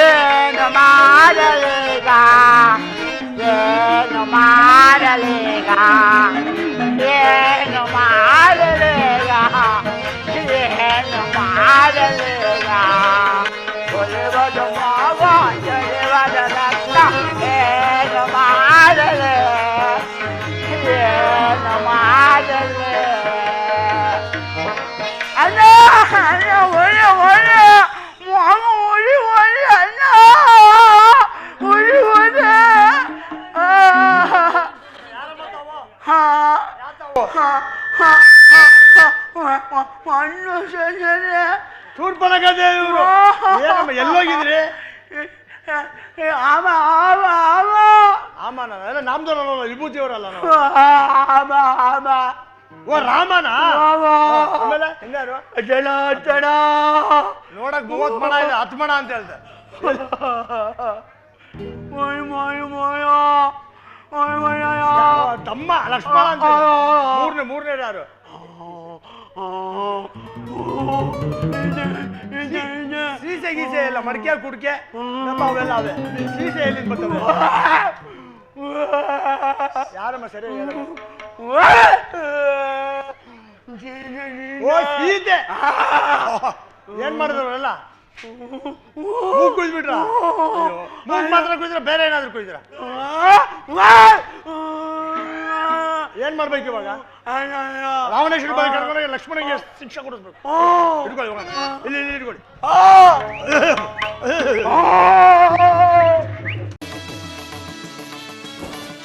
ಏನು ಮಾಡಲೇಗ, ಏನು ಮಾಡಲೇಗ, ಏನು ಮಾಡಲೇಗ, ಏನು ಮಾಡಲೇಗ. ಒಲಿವದು ಮಾವ ಜೊಲಿವದ ರಕ್ತ, ಏನು ಮಾಡಲೇ, ಏನು ಮಾಡಲೇ. ಅಣ್ಣ ಅಣ್ಣ ಒಳ್ಳೆ ಒಳ್ಳೆ ಮಾವ ಒಳ್ಳೆ ಒಳ್ಳೆ ಅಣ್ಣ ಒಳ್ಳೆ ಒಳ್ಳೆ. ಮಣ್ಣು ಸರಿ ಶೂರ್ಪನಖೆ ಇವರು ಎಲ್ಲೋಗಿದ್ರಿ? ಆಮ ಆಮ ಆಮ ಆಮನ ಎಲ್ಲ ನಾಮದವರಲ್ಲ, ವಿಭೂತಿಯವರಲ್ಲ ನಾವು. ಆಮ ಆಮ ಓ ರಾಮನ. ಆಮೇಲೆ ಹೆಂಗಾರು ಜನಾರ್ದನ ನೋಡಕ್ 30 ಮಣ ಇದೆ, 10 ಮಣ ಅಂತ ಹೇಳ್ದೆ. ತಮ್ಮ ಲಕ್ಷ್ಮಣ ಅಂತ ಮೂರನೇ ಯಾರು? ಸೀಸೆ ಗೀಸೆ ಇಲ್ಲ, ಮಡಿಕೆ ಕುಡಿಕೆ ಅವೆಲ್ಲ ಅವೆ. ಸೀಸೆ ಎಲ್ಲಿಂದ ಬರ್ತವೆ? ಯಾರಮ್ಮ ಸರಿ ಓ ಸೀತೆ. ಏನ್ ಮಾಡಿದ್ರಲ್ಲ? ಮೂಗ್ ಕುಯ್ದ್ಬಿಟ್ರ? ಮೂಗ್ ಮಾತ್ರ ಕುಯ್ದ್ರ, ಬೇರೆ ಏನಾದ್ರು ಕುಯ್ದ್ರ? ಏನ್ ಮಾಡ್ಬೇಕು ಇವಾಗ? ರಾವಣೇಶ್ವರಿ ಬಳಿ ಕರ್ಕೊಂಡು ಲಕ್ಷ್ಮಣನಿಗೆ ಶಿಕ್ಷೆ ಕೊಡಿಸ್ಬೇಕು. ಇಟ್ಕೊಳ್ಳಿ ಇಲ್ಲಿ ಇಟ್ಕೊಳ್ಳಿ.